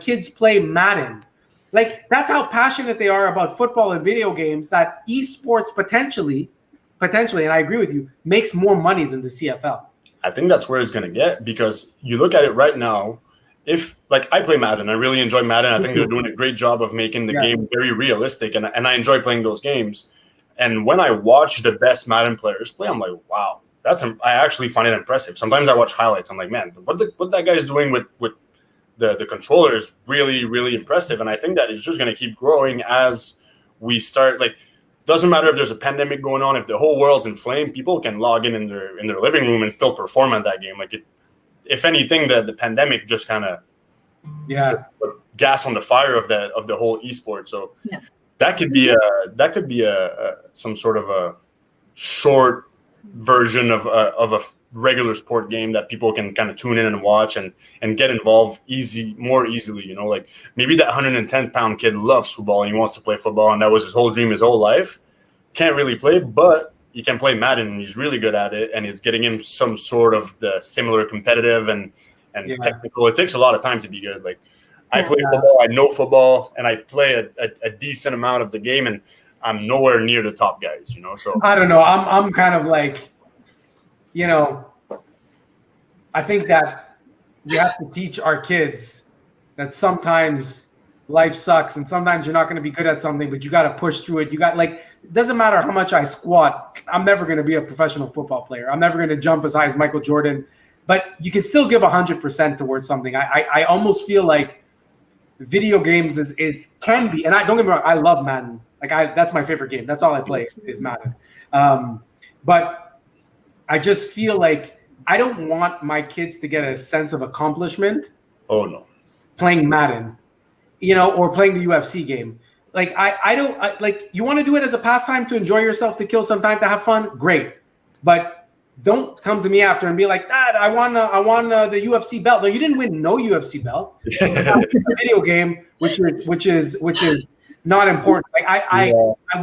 kids play Madden. Like, that's how passionate they are about football and video games, that esports potentially, and I agree with you, makes more money than the CFL. I think that's where it's going to get, because you look at it right now. If like I play Madden, I really enjoy Madden. I think they're doing a great job of making the game very realistic, and I enjoy playing those games. And when I watch the best Madden players play, I'm like, wow, I actually find it impressive. Sometimes I watch highlights. I'm like, man, what that guy is doing with the controller is really, really impressive. And I think that it's just going to keep growing as we start. Like, doesn't matter if there's a pandemic going on, if the whole world's in flame, people can log in their living room and still perform at that game. Like, if anything, the pandemic just kind of put gas on the fire of the whole esport. So that could be some sort of a short version of a regular sport game that people can kind of tune in and watch and get involved more easily. Like maybe that 110-pound kid loves football and he wants to play football, and that was his whole dream his whole life. Can't really play, but he can play Madden and he's really good at it, and it's getting him some sort of the similar competitive and technical. It takes a lot of time to be good. Like I play football, I know football, and I play a decent amount of the game, and I'm nowhere near the top guys, So I don't know. I'm kind of like, I think that we have to teach our kids that sometimes life sucks and sometimes you're not going to be good at something, but you got to push through it. It doesn't matter how much I squat. I'm never going to be a professional football player. I'm never going to jump as high as Michael Jordan, but you can still give 100% towards something. I almost feel like video games can be, and don't get me wrong, I love Madden. That's my favorite game. That's all I play is Madden. But I just feel like I don't want my kids to get a sense of accomplishment. Oh no, playing Madden, or playing the UFC game. Like I don't like. You want to do it as a pastime to enjoy yourself, to kill some time, to have fun. Great, but don't come to me after and be like, Dad, I won the UFC belt. No, you didn't win no UFC belt. A video game, which is not important. Like I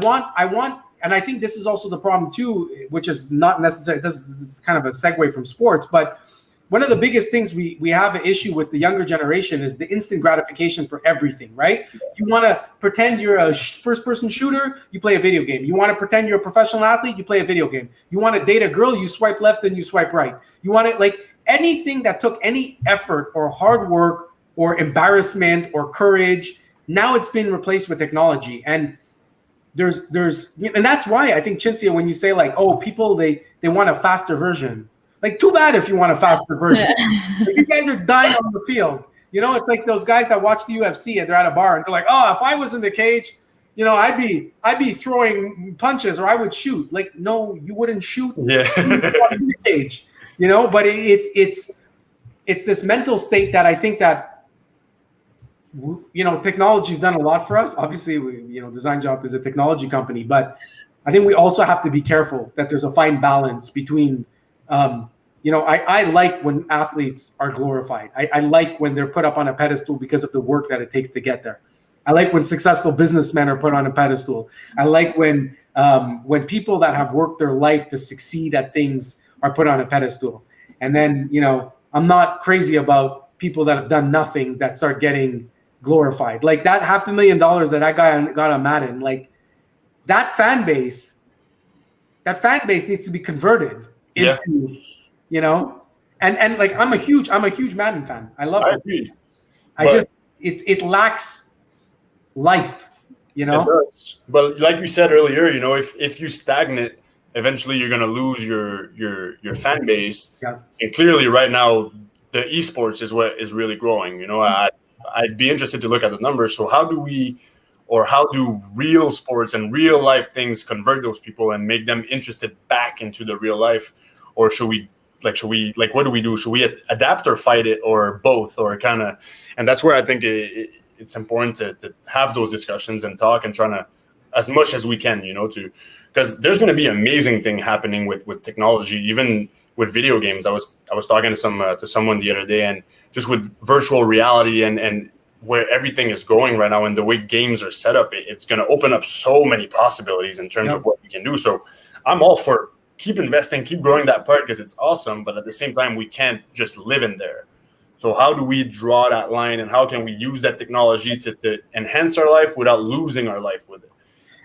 want. And I think this is also the problem too, which is not necessary. This is kind of a segue from sports, but one of the biggest things we have an issue with the younger generation is the instant gratification for everything, right? You want to pretend you're a first-person shooter, you play a video game. You want to pretend you're a professional athlete, you play a video game. You want to date a girl, you swipe left and you swipe right. You want to, like, anything that took any effort or hard work or embarrassment or courage, now it's been replaced with technology. And and that's why I think, Chintzia, when you say like, oh, people, they want a faster version. Like, too bad if you want a faster version. Like, these guys are dying on the field. You know, it's like those guys that watch the UFC and they're at a bar and they're like, oh, if I was in the cage, you know, I'd be throwing punches or I would shoot. Like, no, you wouldn't shoot. Yeah. In the cage. You know, but it's this mental state that I think that, you know, technology's done a lot for us. Obviously, you know, Design Job is a technology company, but I think we also have to be careful that there's a fine balance between, you know, I like when athletes are glorified. I like when they're put up on a pedestal because of the work that it takes to get there. I like when successful businessmen are put on a pedestal. I like when people that have worked their life to succeed at things are put on a pedestal. And then, you know, I'm not crazy about people that have done nothing that start getting glorified. Like that $500,000 that I got on Madden, like that fan base needs to be converted into, you know, and like I'm a huge Madden fan. I love it. Agree. It lacks life, you know. It does. But like you said earlier, you know, if you stagnate, eventually you're gonna lose your fan base. Yeah. And clearly right now the esports is what is really growing. You know, I'd be interested to look at the numbers. So how do real sports and real life things convert those people and make them interested back into the real life? Or should we what do we do? Should we adapt or fight it or both or kind of? And that's where I think it's important to have those discussions and talk and trying to, as much as we can, you know, because there's going to be amazing thing happening with technology, even with video games. I was talking to someone the other day, and just with virtual reality and where everything is going right now and the way games are set up, it's going to open up so many possibilities in terms of what we can do. So I'm all for keep investing, keep growing that part because it's awesome. But at the same time, we can't just live in there. So how do we draw that line and how can we use that technology to enhance our life without losing our life with it?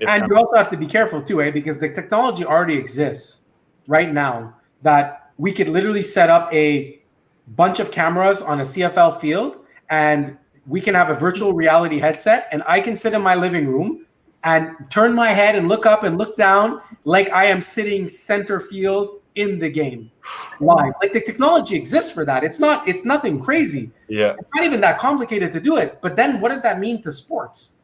And you also have to be careful too, because the technology already exists right now that we could literally set up a bunch of cameras on a CFL field and we can have a virtual reality headset and I can sit in my living room and turn my head and look up and look down like I am sitting center field in the game live. Like the technology exists for that. It's nothing crazy. Yeah. It's not even that complicated to do it. But then what does that mean to sports?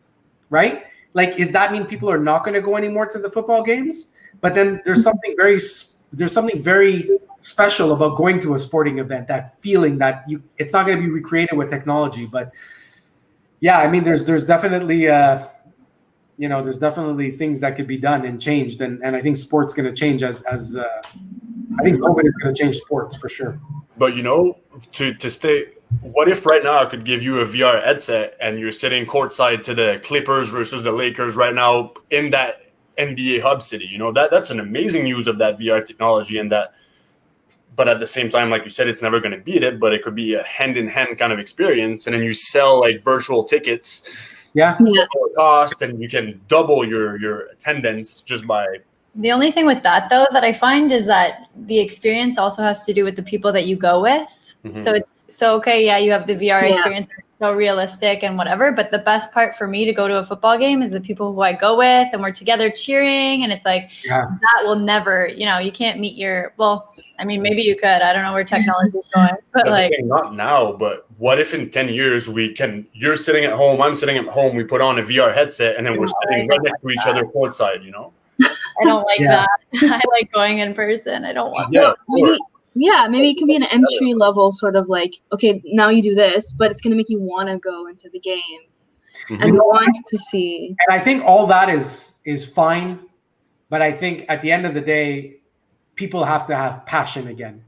Right? Like, does that mean people are not going to go anymore to the football games? But then there's something very special about going to a sporting event, that feeling that it's not going to be recreated with technology. But yeah, I mean, there's definitely there's definitely things that could be done and changed, and I think sports going to change as I think COVID is going to change sports for sure. But you know, to stay, what if right now I could give you a VR headset and you're sitting courtside to the Clippers versus the Lakers right now in that NBA hub city? You know, that's an amazing use of that VR technology and that. But at the same time, like you said, it's never going to beat it, but it could be a hand-in-hand kind of experience. And then you sell like virtual tickets. Yeah. Cost, and you can double your attendance just by. The only thing with that though that I find is that the experience also has to do with the people that you go with. Mm-hmm. So okay, yeah, you have the VR experience, it's so realistic and whatever. But the best part for me to go to a football game is the people who I go with, and we're together cheering, and it's like that will never, you know, you can't meet I mean, maybe you could. I don't know where technology is going, but like not now. But what if in 10 years you're sitting at home, I'm sitting at home, we put on a VR headset, and then we're sitting right next to each other courtside, you know? I don't like that. I like going in person. I don't want that. Maybe it can be an entry level sort of like, okay, now you do this, but it's going to make you want to go into the game and want to see. And I think all that is fine, but I think at the end of the day, people have to have passion again,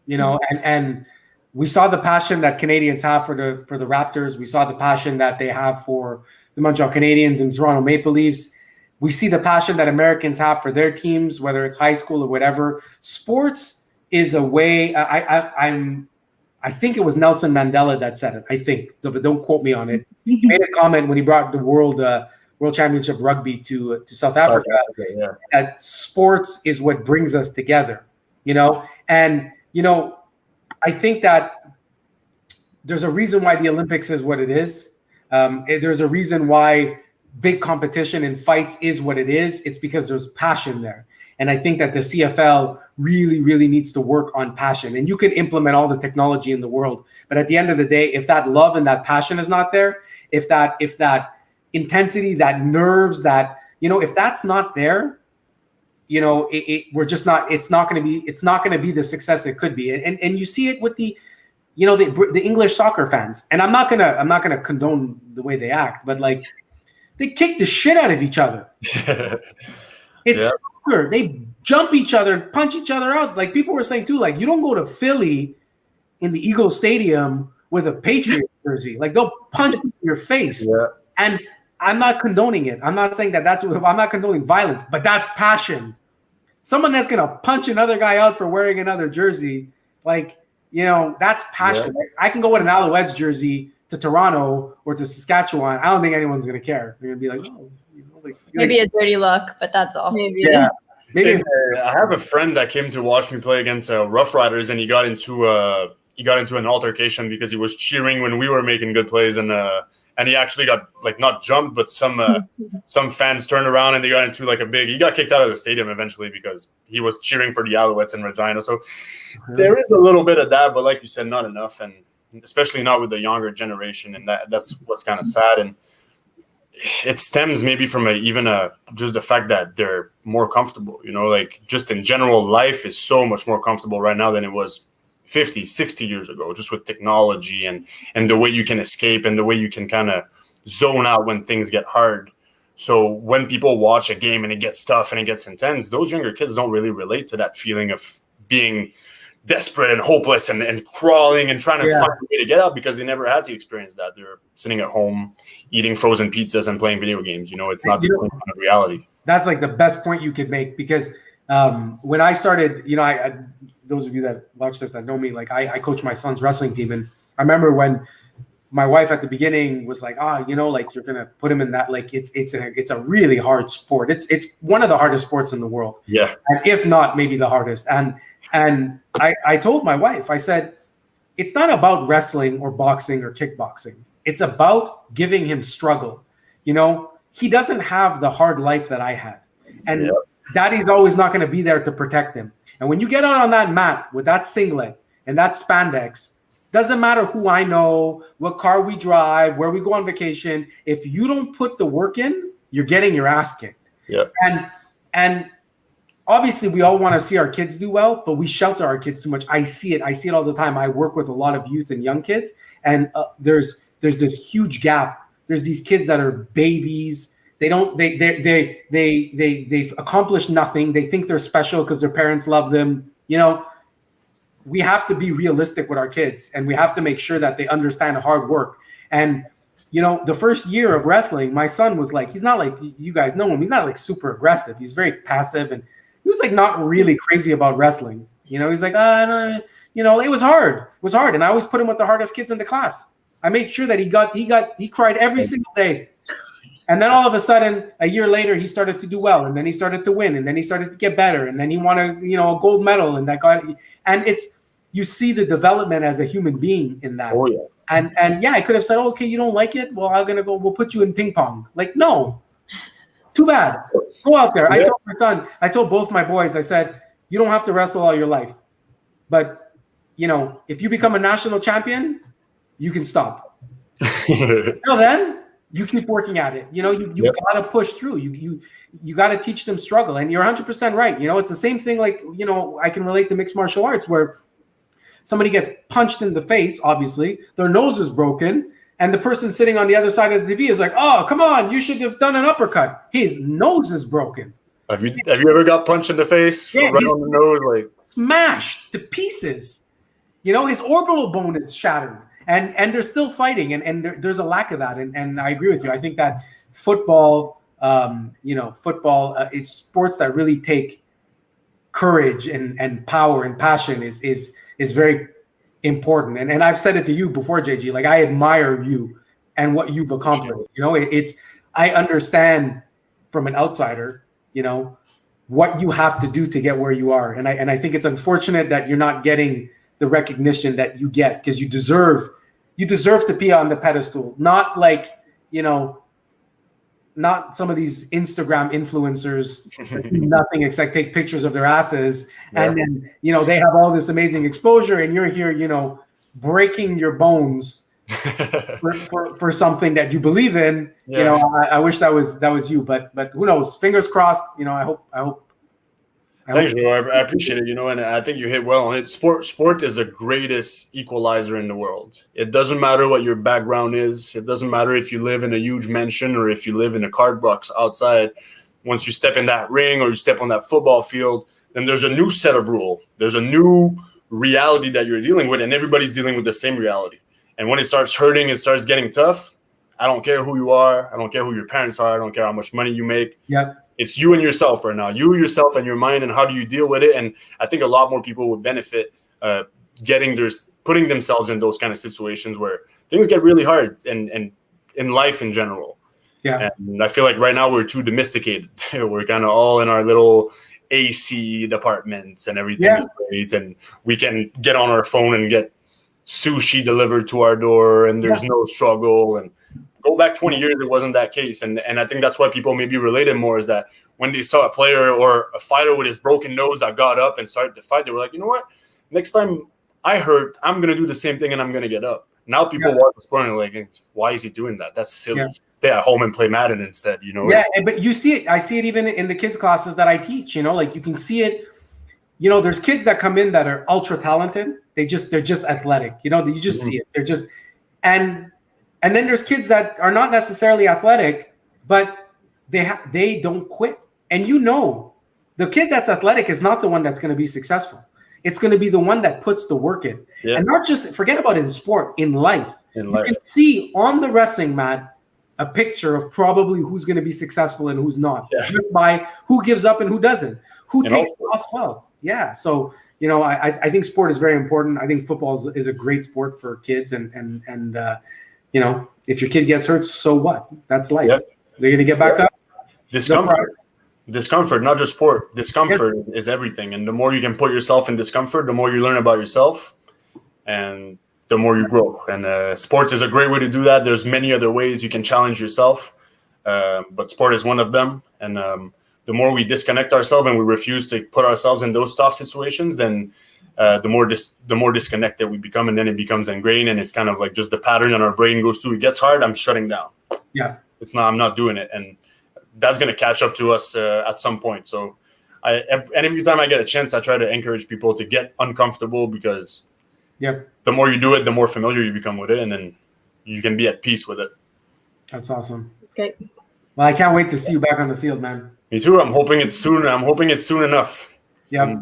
you know, and we saw the passion that Canadians have for the Raptors. We saw the passion that they have for the Montreal Canadiens and Toronto Maple Leafs. We see the passion that Americans have for their teams, whether it's high school or whatever. Sports is a way. I think it was Nelson Mandela that said it. I think, but don't quote me on it. He made a comment when he brought the World Championship rugby to South Africa. That sports is what brings us together, you know. And you know, I think that there's a reason why the Olympics is what it is. There's a reason why big competition and fights is what it is, it's because there's passion there. And I think that the CFL really, really needs to work on passion. And you can implement all the technology in the world, but at the end of the day, if that love and that passion is not there, if that intensity, that nerves, that, if that's not there, we're just not. It's not going to be the success it could be. And you see it with the English soccer fans. And I'm not gonna condone the way they act, but like they kick the shit out of each other. It's soccer. They jump each other and punch each other out. Like people were saying too, like you don't go to Philly in the Eagle Stadium with a Patriots jersey. Like they'll punch you in your face. Yeah. And I'm not condoning it. I'm not saying I'm not condoning violence, but that's passion. Someone that's gonna punch another guy out for wearing another jersey, like, that's passion. Yeah. I can go with an Alouettes jersey to Toronto or to Saskatchewan. I don't think anyone's gonna care. They're gonna be like, oh, maybe a dirty look, but that's all. Maybe. Yeah. Maybe. I have a friend that came to watch me play against Rough Riders, and he got into an altercation because he was cheering when we were making good plays, and he actually got not jumped, but some fans turned around and they got into he got kicked out of the stadium eventually because he was cheering for the Alouettes in Regina. So there is a little bit of that, but like you said, not enough, and especially not with the younger generation, and that's what's kind of sad. And it stems maybe from just the fact that they're more comfortable, just in general, life is so much more comfortable right now than it was 50, 60 years ago, just with technology and the way you can escape and the way you can kind of zone out when things get hard. So when people watch a game and it gets tough and it gets intense, those younger kids don't really relate to that feeling of being desperate and hopeless and crawling and trying to find a way to get out because they never had to experience that. They're sitting at home eating frozen pizzas and playing video games. It's not the reality. That's like the best point you could make, because when I started, I those of you that watch this that know me, I coach my son's wrestling team, and I remember when my wife at the beginning was like, you're gonna put him in that, it's a really hard sport. It's one of the hardest sports in the world. Yeah, and if not, maybe the hardest. And I told my wife, I said, it's not about wrestling or boxing or kickboxing. It's about giving him struggle. He doesn't have the hard life that I had, and Daddy's always not going to be there to protect him. And when you get out on that mat with that singlet and that spandex, doesn't matter who I know, what car we drive, where we go on vacation. If you don't put the work in, you're getting your ass kicked. Yeah. And obviously we all want to see our kids do well, but we shelter our kids too much. I see it all the time. I work with a lot of youth and young kids, and there's this huge gap. There's these kids that are babies. They've accomplished nothing. They think they're special because their parents love them. We have to be realistic with our kids, and we have to make sure that they understand hard work. And, the first year of wrestling, my son was he's not like, you guys know him. He's not super aggressive. He's very passive, and he was not really crazy about wrestling. He's like, it was hard. It was hard. And I always put him with the hardest kids in the class. I made sure that he cried every single day. And then all of a sudden, a year later, he started to do well, and then he started to win, and then he started to get better, and then he won a gold medal, and you see the development as a human being in that. Oh yeah. And I could have said, okay, you don't like it? Well, we'll put you in ping pong. No, too bad. Go out there. Yeah. I told both my boys, I said, you don't have to wrestle all your life, but if you become a national champion, you can stop. Till then, you keep working at it. You gotta push through. You gotta teach them struggle. And you're 100% right. It's the same thing. I can relate to mixed martial arts where somebody gets punched in the face. Obviously, their nose is broken, and the person sitting on the other side of the TV is like, "Oh, come on, you should have done an uppercut." His nose is broken. Have you ever got punched in the face? Yeah, right on the nose, smashed to pieces. His orbital bone is shattered. And they're still fighting, and there's a lack of that. And I agree with you. I think that football, is sports that really take courage and power and passion is very important. And I've said it to you before, JG. I admire you and what you've accomplished. I understand from an outsider, what you have to do to get where you are. And I think it's unfortunate that you're not getting the recognition that you get, because you deserve to be on the pedestal, not not some of these Instagram influencers that do nothing except take pictures of their asses, and then they have all this amazing exposure, and you're here, breaking your bones for something that you believe in. I wish that was you, but who knows? Fingers crossed. I hope. Thanks, bro. I appreciate it. And I think you hit well on it. Sport is the greatest equalizer in the world. It doesn't matter what your background is. It doesn't matter if you live in a huge mansion or if you live in a card box outside. Once you step in that ring or you step on that football field, then there's a new set of rules. There's a new reality that you're dealing with, and everybody's dealing with the same reality. And when it starts hurting, it starts getting tough. I don't care who you are. I don't care who your parents are. I don't care how much money you make. Yeah. It's you and yourself right now. You, yourself, and your mind, and how do you deal with it? And I think a lot more people would benefit putting themselves in those kind of situations where things get really hard and in life in general. Yeah. And I feel like right now we're too domesticated. We're kind of all in our little AC departments and everything is great. And we can get on our phone and get sushi delivered to our door, and there's no struggle. And go back 20 years, it wasn't that case. And I think that's why people maybe related more, is that when they saw a player or a fighter with his broken nose that got up and started to fight, they were like, you know what? Next time I hurt, I'm going to do the same thing and I'm going to get up. Now people watch the sport and are like, why is he doing that? That's silly. Stay at home and play Madden instead, Yeah, but you see it. I see it even in the kids' classes that I teach, like you can see it. There's kids that come in that are ultra talented. They're just athletic. You just see it. They're just, and then there's kids that are not necessarily athletic, but they don't quit. And the kid that's athletic is not the one that's going to be successful. It's going to be the one that puts the work in. Yeah. And not just, forget about it in sport, in life. You can see on the wrestling mat a picture of probably who's going to be successful and who's not, just by who gives up and who doesn't, who takes the loss well. Yeah. So, I think sport is very important. I think football is a great sport for kids. And if your kid gets hurt, so what? That's life. Yep. They're going to get back up. Discomfort, not just sport. Discomfort is everything. And the more you can put yourself in discomfort, the more you learn about yourself and the more you grow. And sports is a great way to do that. There's many other ways you can challenge yourself, but sport is one of them. And the more we disconnect ourselves and we refuse to put ourselves in those tough situations, then the more disconnected we become, and then it becomes ingrained, and it's kind of like just the pattern in our brain goes through. It gets hard, I'm shutting down. Yeah, I'm not doing it, and that's going to catch up to us at some point. So every time I get a chance, I try to encourage people to get uncomfortable, because the more you do it, the more familiar you become with it, and then you can be at peace with it. That's awesome. That's great. Well, I can't wait to see you back on the field, man. Me too. I'm hoping it's soon. I'm hoping it's soon enough. Yeah.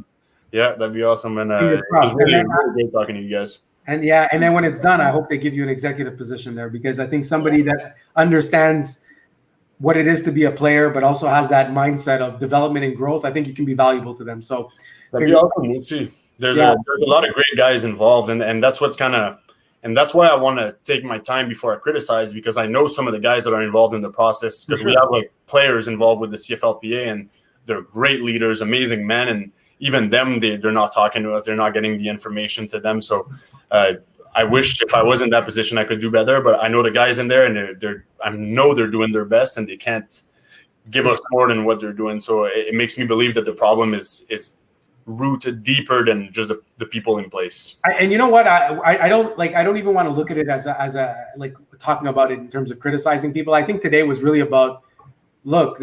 Yeah, that'd be awesome. And it was really great talking to you guys. And then when it's done, I hope they give you an executive position there, because I think somebody that understands what it is to be a player, but also has that mindset of development and growth, I think you can be valuable to them. So that'd be awesome. We'll see. There's a lot of great guys involved, and that's what's and that's why I want to take my time before I criticize, because I know some of the guys that are involved in the process, because we have like players involved with the CFLPA, and they're great leaders, amazing men, and even them, they're not talking to us. They're not getting the information to them. So I wish if I was in that position, I could do better, but I know the guys in there, and I know they're doing their best, and they can't give us more than what they're doing. So it makes me believe that the problem is rooted deeper than just the people in place. And you know what? I don't even want to look at it as a like talking about it in terms of criticizing people. I think today was really about, look,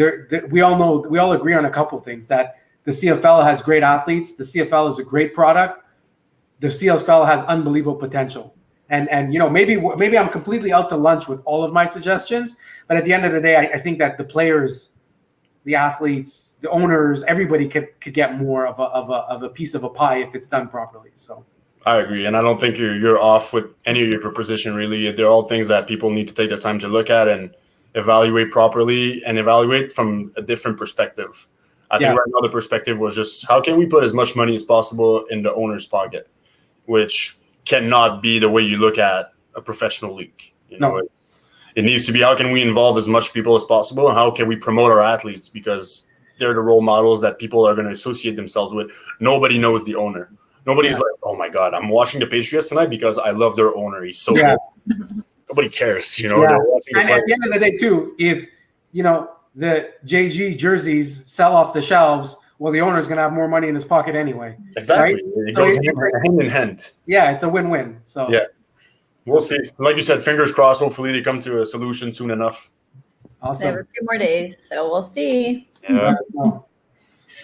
we all agree on a couple things, that the CFL has great athletes. The CFL is a great product. The CFL has unbelievable potential. And maybe I'm completely out to lunch with all of my suggestions, but at the end of the day, I think that the players, the athletes, the owners, everybody could get more of a piece of a pie if it's done properly. So I agree, and I don't think you're off with any of your proposition. Really, they're all things that people need to take the time to look at and evaluate properly, and evaluate from a different perspective. I think right now the perspective was just, how can we put as much money as possible in the owner's pocket, which cannot be the way you look at a professional league. It needs to be, how can we involve as much people as possible, and how can we promote our athletes, because they're the role models that people are going to associate themselves with. Nobody knows the owner. Nobody's like, oh my God, I'm watching the Patriots tonight because I love their owner. He's so good. Nobody cares, And at the end of the day too, if the JG jerseys sell off the shelves, well, the owner's going to have more money in his pocket anyway. Exactly. Right? It So goes hand in hand. Yeah, it's a win-win. So yeah, we'll see. Like you said, fingers crossed. Hopefully they come to a solution soon enough. Awesome. There are a few more days, so we'll see. Yeah.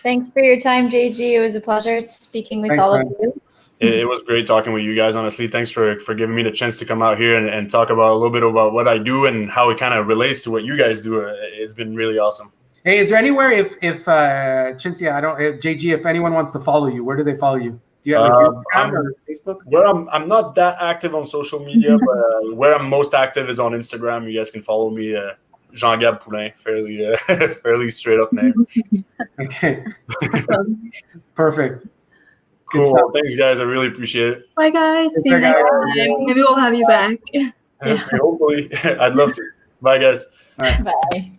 Thanks for your time, JG. It was a pleasure speaking with Thanks, all man. of you. It was great talking with you guys, honestly. Thanks for giving me the chance to come out here and talk about a little bit about what I do and how it kind of relates to what you guys do. It's been really awesome. Hey, is there anywhere if Cinzia, JG, if anyone wants to follow you, where do they follow you? Do you have Instagram or Facebook? Where I'm not that active on social media, but where I'm most active is on Instagram. You guys can follow me, Jean-Gabriel Poulin, fairly straight up name. Okay. Perfect. Cool. Thanks, guys. I really appreciate it. Bye, guys. See you next time. Maybe we'll have you back. Hopefully. I'd love to. Bye, guys. All right. Bye.